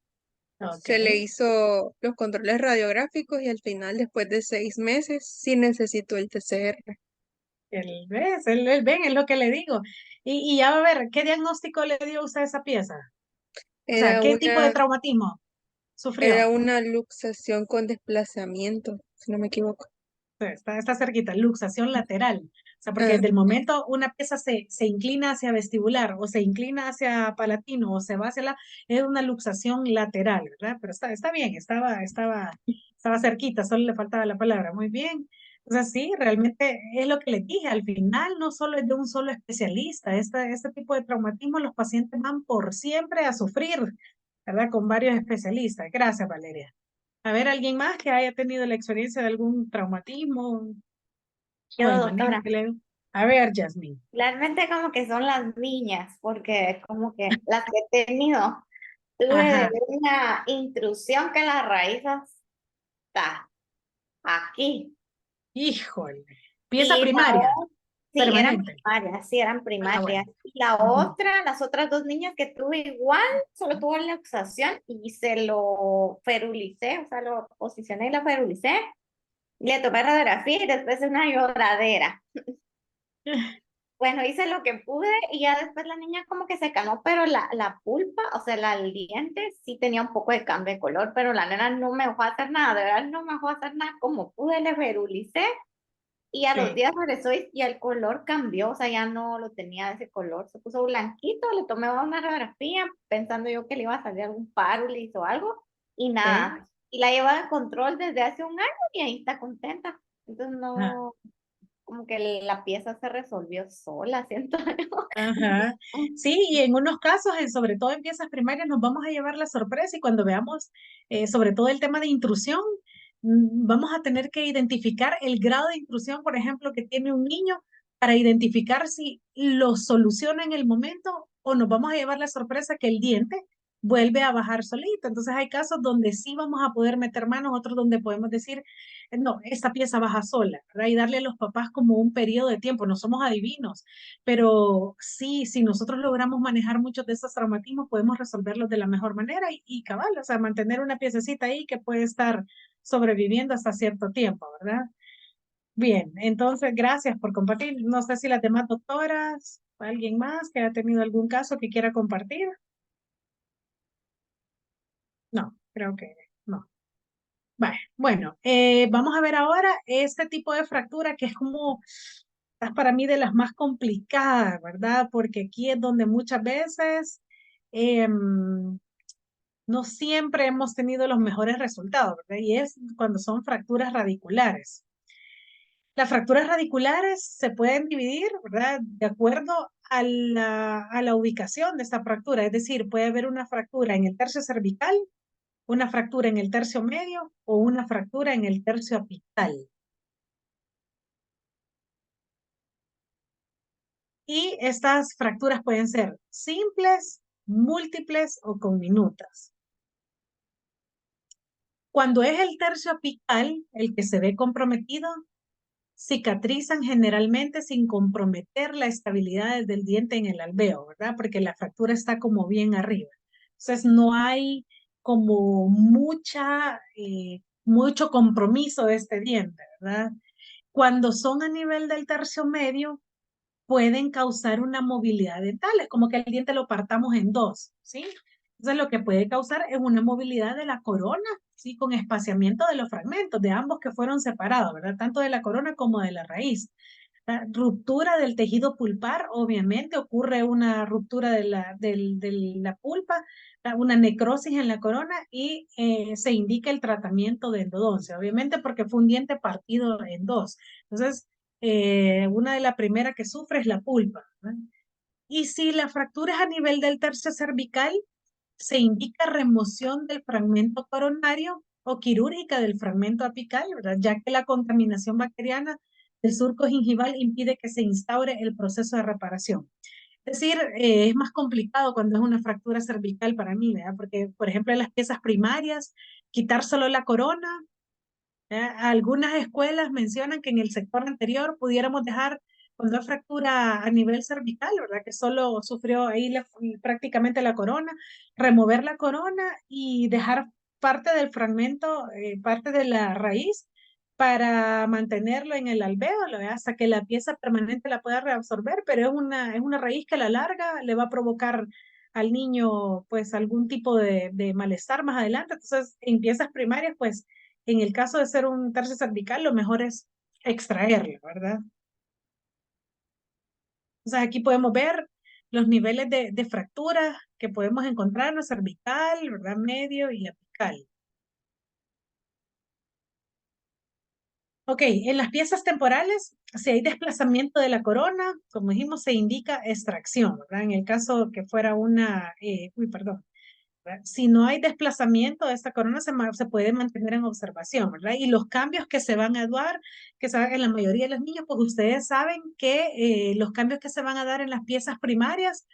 Ok. Se le hizo los controles radiográficos y al final, después de 6 meses, sí necesitó el TCR. Él ven, es lo que le digo. Y ya va a ver, ¿qué diagnóstico le dio usted a esa pieza? O sea, Era ¿qué tipo de una, traumatismo era sufrió? una luxación con desplazamiento, si no me equivoco. Está cerquita, luxación lateral. O sea, porque Ah, desde el momento una pieza se inclina hacia vestibular o se inclina hacia palatino o se va hacia es una luxación lateral, ¿verdad? Pero está bien, estaba cerquita, solo le faltaba la palabra. Muy bien. O sea, sí, realmente es lo que les dije. Al final no solo es de un solo especialista. Este tipo de traumatismo los pacientes van por siempre a sufrir, ¿verdad? Con varios especialistas. Gracias, Valeria. A ver, ¿alguien más que haya tenido la experiencia de algún traumatismo o Yo, el manejo doctora, que le... A ver, Jasmine. realmente como que son las niñas, porque como que las que he tenido, tuve de Ajá. una intrusión que la raíz está aquí. Híjole. Pieza Y la primaria, sí, permanente. sí, eran Ah, bueno. primarias. Y la Ujú. otra, las otras dos niñas que tuve igual, solo tuvo la luxación y se lo ferulicé, o sea, lo posicioné y lo ferulicé. Le tomé radiografía y después una lloradera. Bueno, hice lo que pude y ya después la niña como que se calmó, pero la pulpa, o sea, el diente sí tenía un poco de cambio de color, pero la nena no me dejó hacer nada, de verdad no me dejó hacer nada, como pude le ferulicé y a los Sí. días regresó y el color cambió, o sea, ya no lo tenía de ese color, se puso blanquito, le tomé una radiografía pensando yo que le iba a salir algún párulis o algo y Sí. nada, y la llevaba en control desde hace un año y ahí está contenta, entonces Ajá. no, como que la pieza se resolvió sola, siento yo. Ajá. Sí, y en unos casos, sobre todo en piezas primarias, nos vamos a llevar la sorpresa y cuando veamos sobre todo el tema de intrusión, vamos a tener que identificar el grado de intrusión, por ejemplo, que tiene un niño para identificar si lo soluciona en el momento o nos vamos a llevar la sorpresa que el diente vuelve a bajar solito. Entonces hay casos donde sí vamos a poder meter manos, otros donde podemos decir, no, esta pieza baja sola, ¿verdad? Y darle a los papás como un periodo de tiempo, no somos adivinos, pero sí, si nosotros logramos manejar muchos de esos traumatismos, podemos resolverlos de la mejor manera y cabal, o sea, mantener una piececita ahí que puede estar sobreviviendo hasta cierto tiempo, ¿verdad? Bien, entonces gracias por compartir. No sé si las demás doctoras, alguien más que haya tenido algún caso que quiera compartir. No, creo que no. Vale, bueno, vamos a ver ahora este tipo de fractura que es como, es para mí de las más complicadas, ¿verdad? Porque aquí es donde muchas veces no siempre hemos tenido los mejores resultados, ¿verdad? Y es cuando son fracturas radiculares. Las fracturas radiculares se pueden dividir, ¿verdad? De acuerdo a la ubicación de esta fractura, es decir, puede haber una fractura en el tercio cervical, una fractura en el tercio medio o una fractura en el tercio apical. Y estas fracturas pueden ser simples, múltiples o conminutas. Cuando es el tercio apical el que se ve comprometido, cicatrizan generalmente sin comprometer la estabilidad del diente en el alveo, ¿verdad? Porque la fractura está como bien arriba. Entonces no hay como mucho compromiso de este diente, ¿verdad? Cuando son a nivel del tercio medio, pueden causar una movilidad dental, es como que el diente lo partamos en dos, ¿sí? Entonces lo que puede causar es una movilidad de la corona, ¿sí? Con espaciamiento de los fragmentos, de ambos que fueron separados, ¿verdad? Tanto de la corona como de la raíz. La ruptura del tejido pulpar, obviamente ocurre una ruptura de la pulpa, una necrosis en la corona y se indica el tratamiento de endodoncia, obviamente porque fue un diente partido en dos. Entonces, una de las primeras que sufre es la pulpa, ¿verdad? Y si la fractura es a nivel del tercio cervical, se indica remoción del fragmento coronario o quirúrgica del fragmento apical, ¿verdad? Ya que la contaminación bacteriana del surco gingival impide que se instaure el proceso de reparación. Es decir, es más complicado cuando es una fractura cervical para mí, ¿verdad? Porque, por ejemplo, en las piezas primarias, quitar solo la corona, ¿verdad? Algunas escuelas mencionan que en el sector anterior pudiéramos dejar cuando hay fractura a nivel cervical, ¿verdad? Que solo sufrió ahí prácticamente la corona, remover la corona y dejar parte del fragmento, parte de la raíz para mantenerlo en el alvéolo, ¿verdad? Hasta que la pieza permanente la pueda reabsorber, pero es una raíz que a la larga le va a provocar al niño pues algún tipo de malestar más adelante. Entonces, en piezas primarias, pues en el caso de ser un tercio cervical, lo mejor es extraerlo, ¿verdad? Entonces, aquí podemos ver los niveles de fractura que podemos encontrar en la cervical, ¿verdad? Medio y apical. Ok, en las piezas temporales, si hay desplazamiento de la corona, como dijimos, se indica extracción, ¿verdad? En el caso que fuera una, perdón. ¿Verdad? Si no hay desplazamiento de esta corona, se puede mantener en observación, ¿verdad? Y los cambios que se van a dar, que se dan en la mayoría de los niños, pues ustedes saben que los cambios que se van a dar en las piezas primarias,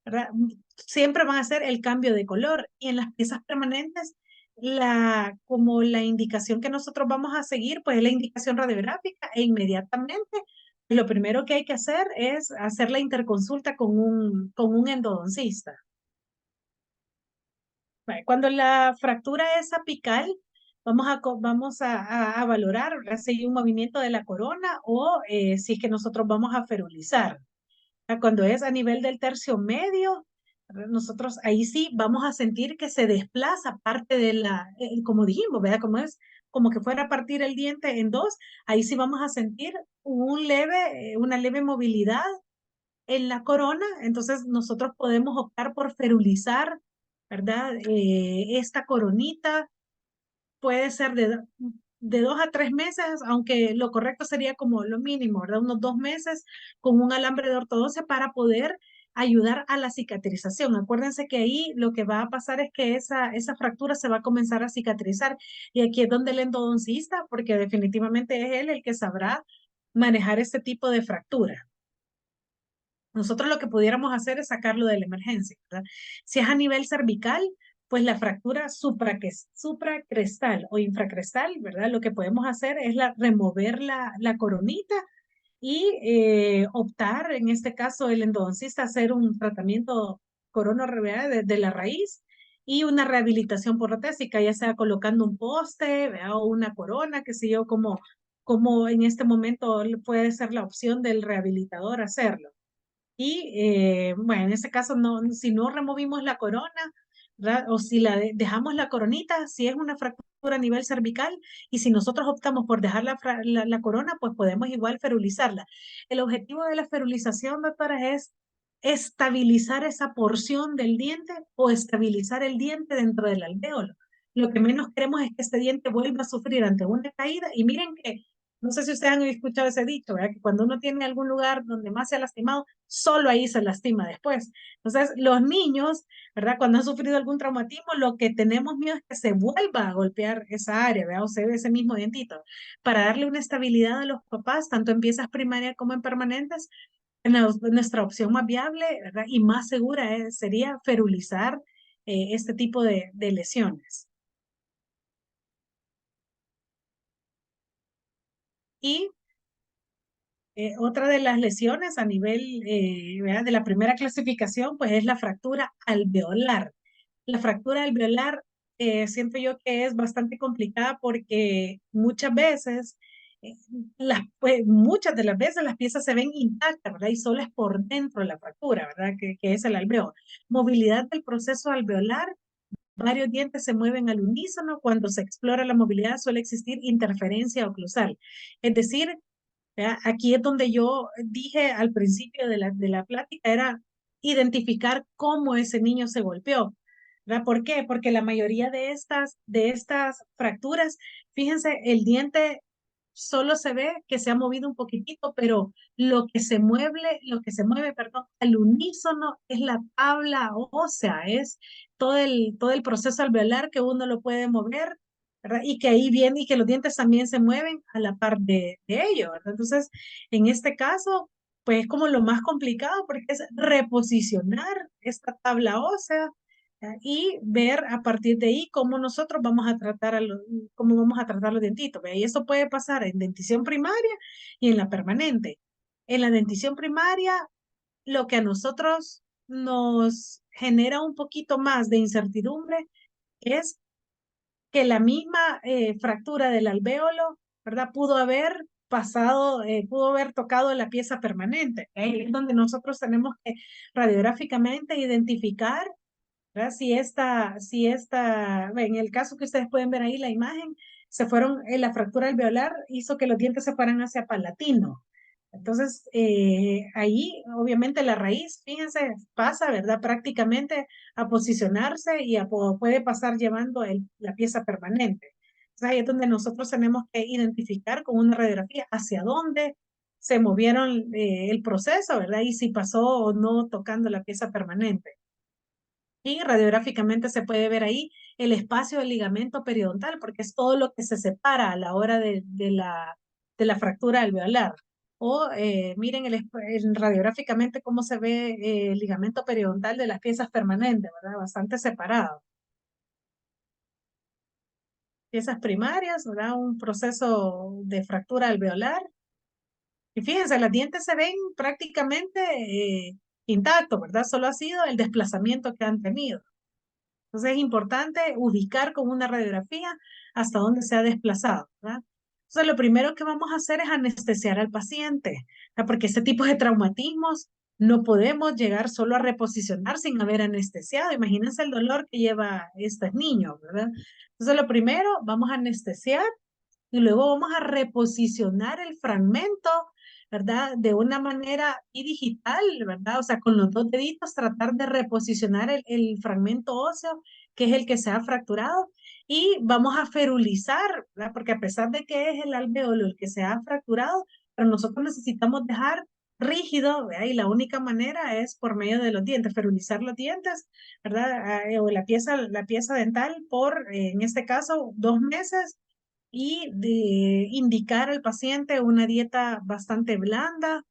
¿verdad? Siempre van a ser el cambio de color. Y en las piezas permanentes, como la indicación que nosotros vamos a seguir, pues es la indicación radiográfica e inmediatamente lo primero que hay que hacer es hacer la interconsulta con un endodoncista. Cuando la fractura es apical, vamos a valorar si hay un movimiento de la corona o si es que nosotros vamos a ferulizar. Cuando es a nivel del tercio medio, nosotros ahí sí vamos a sentir que se desplaza parte de como dijimos, ¿verdad? Como es como que fuera a partir el diente en dos, ahí sí vamos a sentir una leve movilidad en la corona, entonces nosotros podemos optar por ferulizar, ¿verdad? Esta coronita puede ser de 2 a 3 meses, aunque lo correcto sería como lo mínimo, ¿verdad? Unos 2 meses con un alambre de ortodoncia para poder ayudar a la cicatrización. Acuérdense que ahí lo que va a pasar es que esa fractura se va a comenzar a cicatrizar y aquí es donde el endodoncista, porque definitivamente es él el que sabrá manejar este tipo de fractura. Nosotros lo que pudiéramos hacer es sacarlo de la emergencia, ¿verdad? Si es a nivel cervical, pues la fractura supracrestal o infracrestal, ¿verdad? Lo que podemos hacer es remover la coronita y optar, en este caso el endodoncista, hacer un tratamiento de la raíz y una rehabilitación protésica, ya sea colocando un poste, ¿verdad? O una corona, que sé yo, como en este momento puede ser la opción del rehabilitador hacerlo. Y bueno, en este caso, si no removimos la corona, ¿verdad? O si dejamos la coronita, si es una fractura a nivel cervical, y si nosotros optamos por dejar la corona, pues podemos igual ferulizarla. El objetivo de la ferulización, doctora, es estabilizar esa porción del diente o estabilizar el diente dentro del alvéolo. Lo que menos queremos es que este diente vuelva a sufrir ante una caída. Y miren que, no sé si ustedes han escuchado ese dicho, ¿verdad? Que cuando uno tiene algún lugar donde más se ha lastimado, solo ahí se lastima después. Entonces, los niños, ¿verdad? Cuando han sufrido algún traumatismo, lo que tenemos miedo es que se vuelva a golpear esa área, ¿verdad? O se ve ese mismo dientito. Para darle una estabilidad a los papás, tanto en piezas primarias como en permanentes, nuestra opción más viable, ¿verdad? Y más segura sería ferulizar este tipo de lesiones. Y otra de las lesiones a nivel ¿verdad? De la primera clasificación, pues es la fractura alveolar. La fractura alveolar siento yo que es bastante complicada porque muchas veces, muchas de las veces las piezas se ven intactas, ¿verdad? Y solo es por dentro de la fractura, ¿verdad? Que es el alveolo. Movilidad del proceso alveolar. Varios dientes se mueven al unísono. Cuando se explora la movilidad suele existir interferencia oclusal. Es decir, ¿verdad? Aquí es donde yo dije al principio de la plática, era identificar cómo ese niño se golpeó. ¿Verdad? ¿Por qué? Porque la mayoría de estas fracturas, fíjense, el diente solo se ve que se ha movido un poquitito, pero lo que se mueve, perdón, al unísono es la tabla ósea, es todo el proceso alveolar que uno lo puede mover, ¿verdad? Y que ahí viene y que los dientes también se mueven a la par de ello, ¿verdad? Entonces, en este caso, pues es como lo más complicado porque es reposicionar esta tabla ósea y ver a partir de ahí cómo nosotros vamos a tratar cómo vamos a tratar los dientitos. ¿Ve? Y eso puede pasar en dentición primaria y en la permanente. En la dentición primaria, lo que a nosotros nos genera un poquito más de incertidumbre es que la misma fractura del alvéolo, ¿verdad? Pudo haber pasado, pudo haber tocado la pieza permanente. Ahí es donde nosotros tenemos que radiográficamente identificar, ¿verdad? En el caso que ustedes pueden ver ahí la imagen, la fractura alveolar hizo que los dientes se fueran hacia palatino. Entonces, ahí obviamente la raíz, fíjense, pasa, ¿verdad? Prácticamente a posicionarse y puede pasar llevando la pieza permanente. Entonces, ahí es donde nosotros tenemos que identificar con una radiografía hacia dónde se movieron el proceso, ¿verdad? Y si pasó o no tocando la pieza permanente. Y radiográficamente se puede ver ahí el espacio del ligamento periodontal, porque es todo lo que se separa a la hora de la fractura alveolar. O miren radiográficamente cómo se ve el ligamento periodontal de las piezas permanentes, ¿verdad? Bastante separado. Piezas primarias, ¿verdad? Un proceso de fractura alveolar. Y fíjense, los dientes se ven prácticamente intactos, ¿verdad? Solo ha sido el desplazamiento que han tenido. Entonces es importante ubicar con una radiografía hasta dónde se ha desplazado, ¿verdad? Entonces lo primero que vamos a hacer es anestesiar al paciente, ¿verdad? Porque este tipo de traumatismos no podemos llegar solo a reposicionar sin haber anestesiado. Imagínense el dolor que lleva estos niños, ¿verdad? Entonces lo primero, vamos a anestesiar y luego vamos a reposicionar el fragmento, ¿verdad? De una manera digital, ¿verdad? O sea, con los dos deditos tratar de reposicionar el fragmento óseo, que es el que se ha fracturado, y vamos a ferulizar, ¿verdad? Porque a pesar de que es el alvéolo el que se ha fracturado, pero nosotros necesitamos dejar rígido, ¿verdad? Y la única manera es por medio de los dientes, ferulizar los dientes, ¿verdad? O la pieza dental por, en este caso, 2 meses, y de indicar al paciente una dieta bastante blanda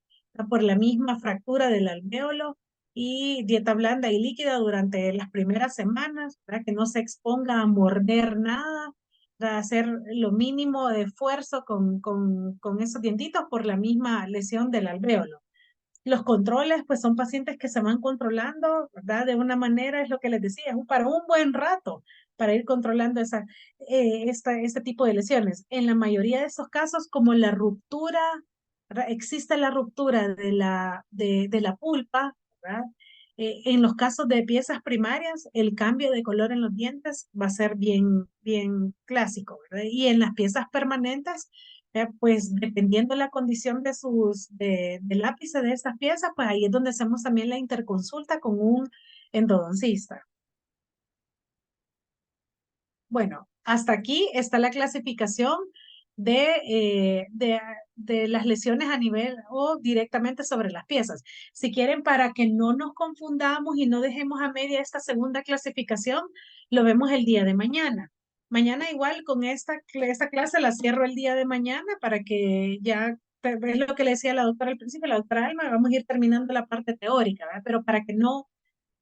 por la misma fractura del alvéolo, y dieta blanda y líquida durante las primeras semanas, para que no se exponga a morder nada, para hacer lo mínimo de esfuerzo con esos dientitos por la misma lesión del alvéolo. Los controles, pues son pacientes que se van controlando, ¿verdad? De una manera, es lo que les decía, para un buen rato, para ir controlando este tipo de lesiones. En la mayoría de estos casos, como la ruptura, ¿verdad? Existe la ruptura de la pulpa, ¿verdad? En los casos de piezas primarias, el cambio de color en los dientes va a ser bien, bien clásico, ¿verdad? Y en las piezas permanentes, pues dependiendo la condición del ápice de estas piezas, pues ahí es donde hacemos también la interconsulta con un endodoncista. Bueno, hasta aquí está la clasificación de las lesiones a nivel o directamente sobre las piezas. Si quieren, para que no nos confundamos y no dejemos a media esta segunda clasificación, lo vemos el día de mañana. Mañana igual con esta clase la cierro el día de mañana para que ya, es lo que le decía la doctora al principio, la doctora Alma, vamos a ir terminando la parte teórica, ¿verdad? Pero para que no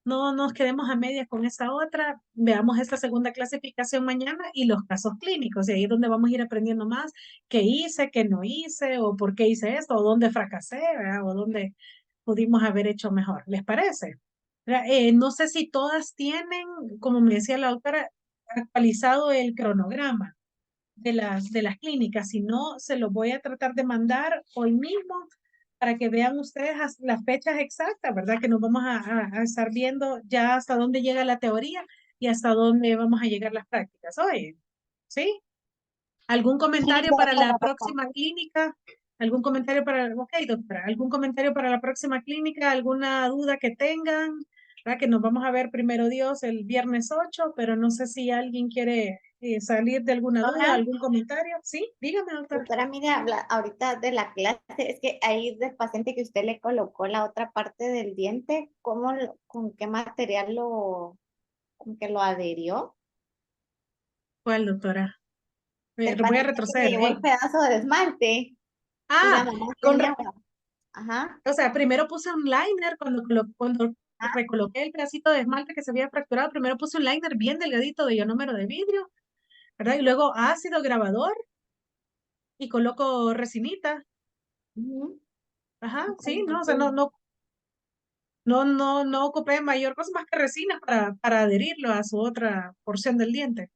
nos quedemos a medias con esta otra, veamos esta segunda clasificación mañana y los casos clínicos, y ahí es donde vamos a ir aprendiendo más qué hice, qué no hice, o por qué hice esto, o dónde fracasé, ¿verdad? O dónde pudimos haber hecho mejor. ¿Les parece? No sé si todas tienen, como me decía la doctora, actualizado el cronograma de las clínicas. Si no, se los voy a tratar de mandar hoy mismo para que vean ustedes las fechas exactas, ¿verdad? Que nos vamos a estar viendo ya hasta dónde llega la teoría y hasta dónde vamos a llegar las prácticas. Oye, ¿sí? ¿Algún comentario para la próxima clínica? ¿Algún comentario ok, doctora, algún comentario para la próxima clínica? ¿Alguna duda que tengan? ¿Verdad? Que nos vamos a ver primero Dios el viernes 8, pero no sé si alguien quiere salir de alguna duda, Ahora, algún comentario. Sí, dígame, doctora. doctora, mire, habla ahorita de la clase, es que ahí del paciente que usted le colocó la otra parte del diente, con qué material con que lo adherió? ¿Cuál, doctora? El Voy a paciente que se retroceder. llevó el pedazo de esmalte y la Ah, mamá con, tenía, ajá, o sea, primero puse un liner cuando ah, recoloqué el pedacito de esmalte que se había fracturado, primero puse un liner bien delgadito de ionómero de vidrio, ¿verdad? Y luego ácido grabador y coloco resinita. ujú. Ajá, sí, Ay, no, o sea, no ocupé mayor cosa más que resina para adherirlo a su otra porción del diente.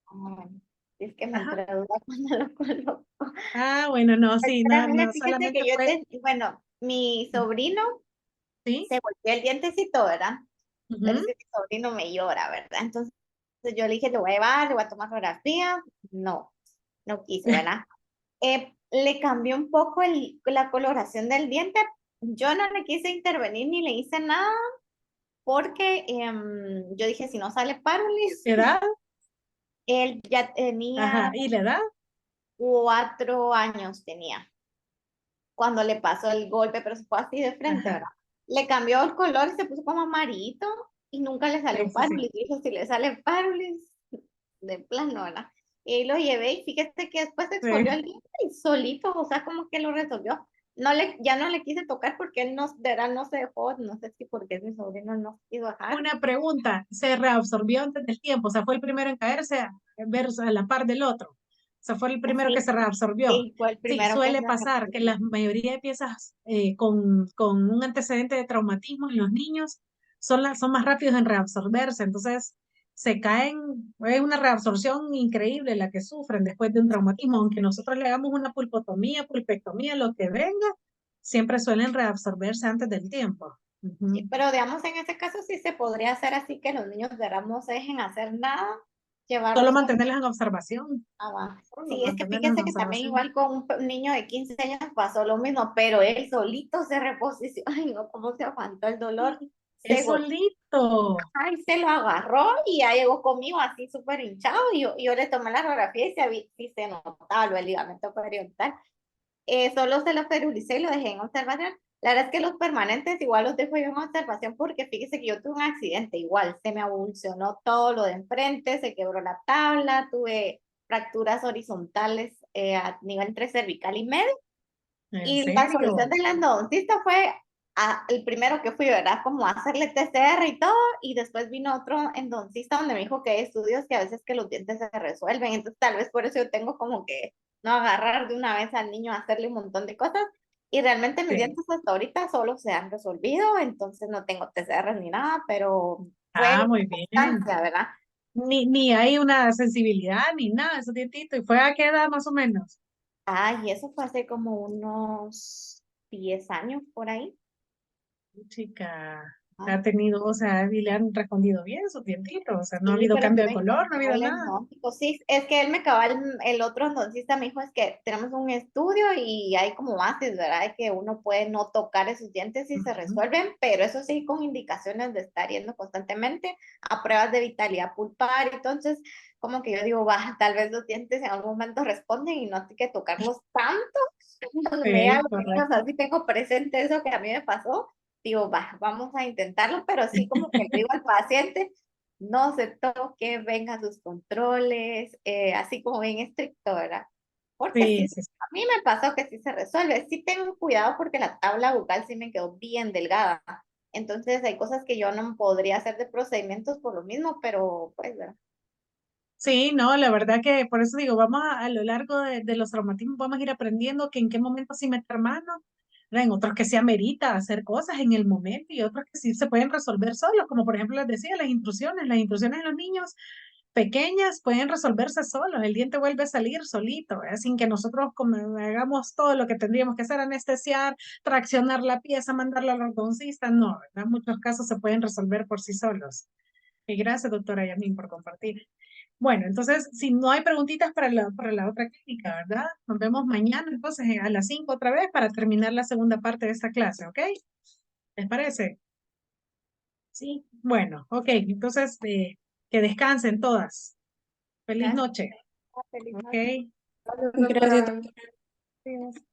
ay, es que me Ajá. entró duda cuando lo coloco. Ah, bueno, no, sí, no, Espérame, no, fíjate que solamente yo, fue, bueno, mi sobrino sí, se volvió el dientecito, ¿verdad? Pero es ujú, que mi sobrino me llora, ¿verdad? Entonces yo le dije, lo voy a llevar, le voy a tomar fotografía. No, no quiso, ¿verdad? Le cambió un poco la coloración del diente. Yo no le quise intervenir ni le hice nada porque yo dije, si no sale Parolis, ¿edad? él ya tenía Ajá, ¿y la edad? 4 años, tenía, cuando le pasó el golpe, pero se fue así de frente, Ajá, ¿verdad? Le cambió el color y se puso como amarito y nunca le sí, salió sí, sí. Parolis. Dijo, si le sale Parolis, de plano, ¿verdad? Y lo llevé y fíjate que después se exfolió Sí. el diente y solito, o sea, como que lo resolvió. Ya no le quise tocar porque él no, de verdad no se dejó, no sé si porque mi sobrino no quiso dejar. Una pregunta, ¿se reabsorbió antes del tiempo? O sea, ¿fue el primero en caerse a la par del otro? O sea, ¿fue el primero que Así, se reabsorbió? sí, fue el Sí, primero que suele se pasar que la resolvió. mayoría de piezas con un antecedente de traumatismo en los niños son más rápidos en reabsorberse, entonces se caen, es una reabsorción increíble la que sufren después de un traumatismo, aunque nosotros le hagamos una pulpotomía, pulpectomía, lo que venga, siempre suelen reabsorberse antes del tiempo. Ujú. Sí, pero digamos, en ese caso sí se podría hacer así que los niños de verdad no se dejen hacer nada, Solo llevarlos como mantenerlas en observación. abajo. Solo Sí, es que mantenerlas en fíjese que también observación. igual con un niño de 15 años pasó lo mismo, pero él solito se reposicionó. Ay, no, cómo se aguantó el dolor. Se Es solito. Ay, se lo agarró y ya llegó conmigo así súper hinchado y yo le tomé la radiografía y sí se notaba lo del ligamento periodontal. Solo se lo ferulicé y lo dejé en observación. La verdad es que los permanentes igual los dejo yo en observación porque fíjese que yo tuve un accidente igual, se me avulsionó todo lo de enfrente, se quebró la tabla, tuve fracturas horizontales a nivel entre cervical y medio. ¿En Y la solución serio? del endodoncista fue el primero que fui, ¿verdad? Como a hacerle TCR y todo, y después vino otro endodoncista donde me dijo que hay estudios que a veces que los dientes se resuelven, entonces tal vez por eso yo tengo como que no agarrar de una vez al niño a hacerle un montón de cosas, y realmente mis Sí. dientes hasta ahorita solo se han resolvido, entonces no tengo TCR ni nada, pero fue Ah, una muy bien. constancia, ¿verdad? Ni hay una sensibilidad ni nada, esos dientitos. ¿Y fue a qué edad más o menos? Ay, y eso fue hace como unos 10 años por ahí. Chica, Ah, ha tenido, o sea, y le han respondido bien sus dientitos. O sea, no ha sí, habido pero cambio de estoy color, no ha habido intentando el nada. endodóntico. Sí, es que él me acaba el otro endoncista me dijo es que tenemos un estudio y hay como bases, ¿verdad? De que uno puede no tocar esos dientes y se Ujú. resuelven, pero eso sí con indicaciones de estar yendo constantemente a pruebas de vitalidad pulpar. Entonces, como que yo digo, va, tal vez los dientes en algún momento responden y no hay que tocarlos tanto. Cuando me llegan Sí, los niños, correcto. así tengo presente eso que a mí me pasó. Digo, va, vamos a intentarlo, pero sí como que le digo al paciente, no se toque, venga sus controles, así como bien estricto, ¿verdad? Porque Sí, sí, sí, sí. a mí me pasó que sí se resuelve. Sí tengo cuidado porque la tabla bucal sí me quedó bien delgada. Entonces hay cosas que yo no podría hacer de procedimientos por lo mismo, pero pues, ¿verdad? Sí, no, la verdad que por eso digo, vamos a lo largo de los traumatismos, vamos a ir aprendiendo que en qué momento sí meter mano, ¿verdad? En otros que se amerita hacer cosas en el momento y otros que sí se pueden resolver solos, como por ejemplo les decía, las intrusiones en los niños pequeñas pueden resolverse solos, el diente vuelve a salir solito, ¿verdad? Sin que nosotros hagamos todo lo que tendríamos que hacer, anestesiar, traccionar la pieza, mandarla al ortodoncista, no, ¿verdad? En muchos casos se pueden resolver por sí solos. Y gracias, doctora Yamin, por compartir. Bueno, entonces, si no hay preguntitas para la otra clínica, ¿verdad? Nos vemos mañana, entonces, a las 5 otra vez para terminar la segunda parte de esta clase, ¿ok? ¿Les parece? Sí. Bueno, ok, entonces, que descansen todas. Feliz Gracias, noche. feliz noche. Ok. Gracias, doctora. Sí.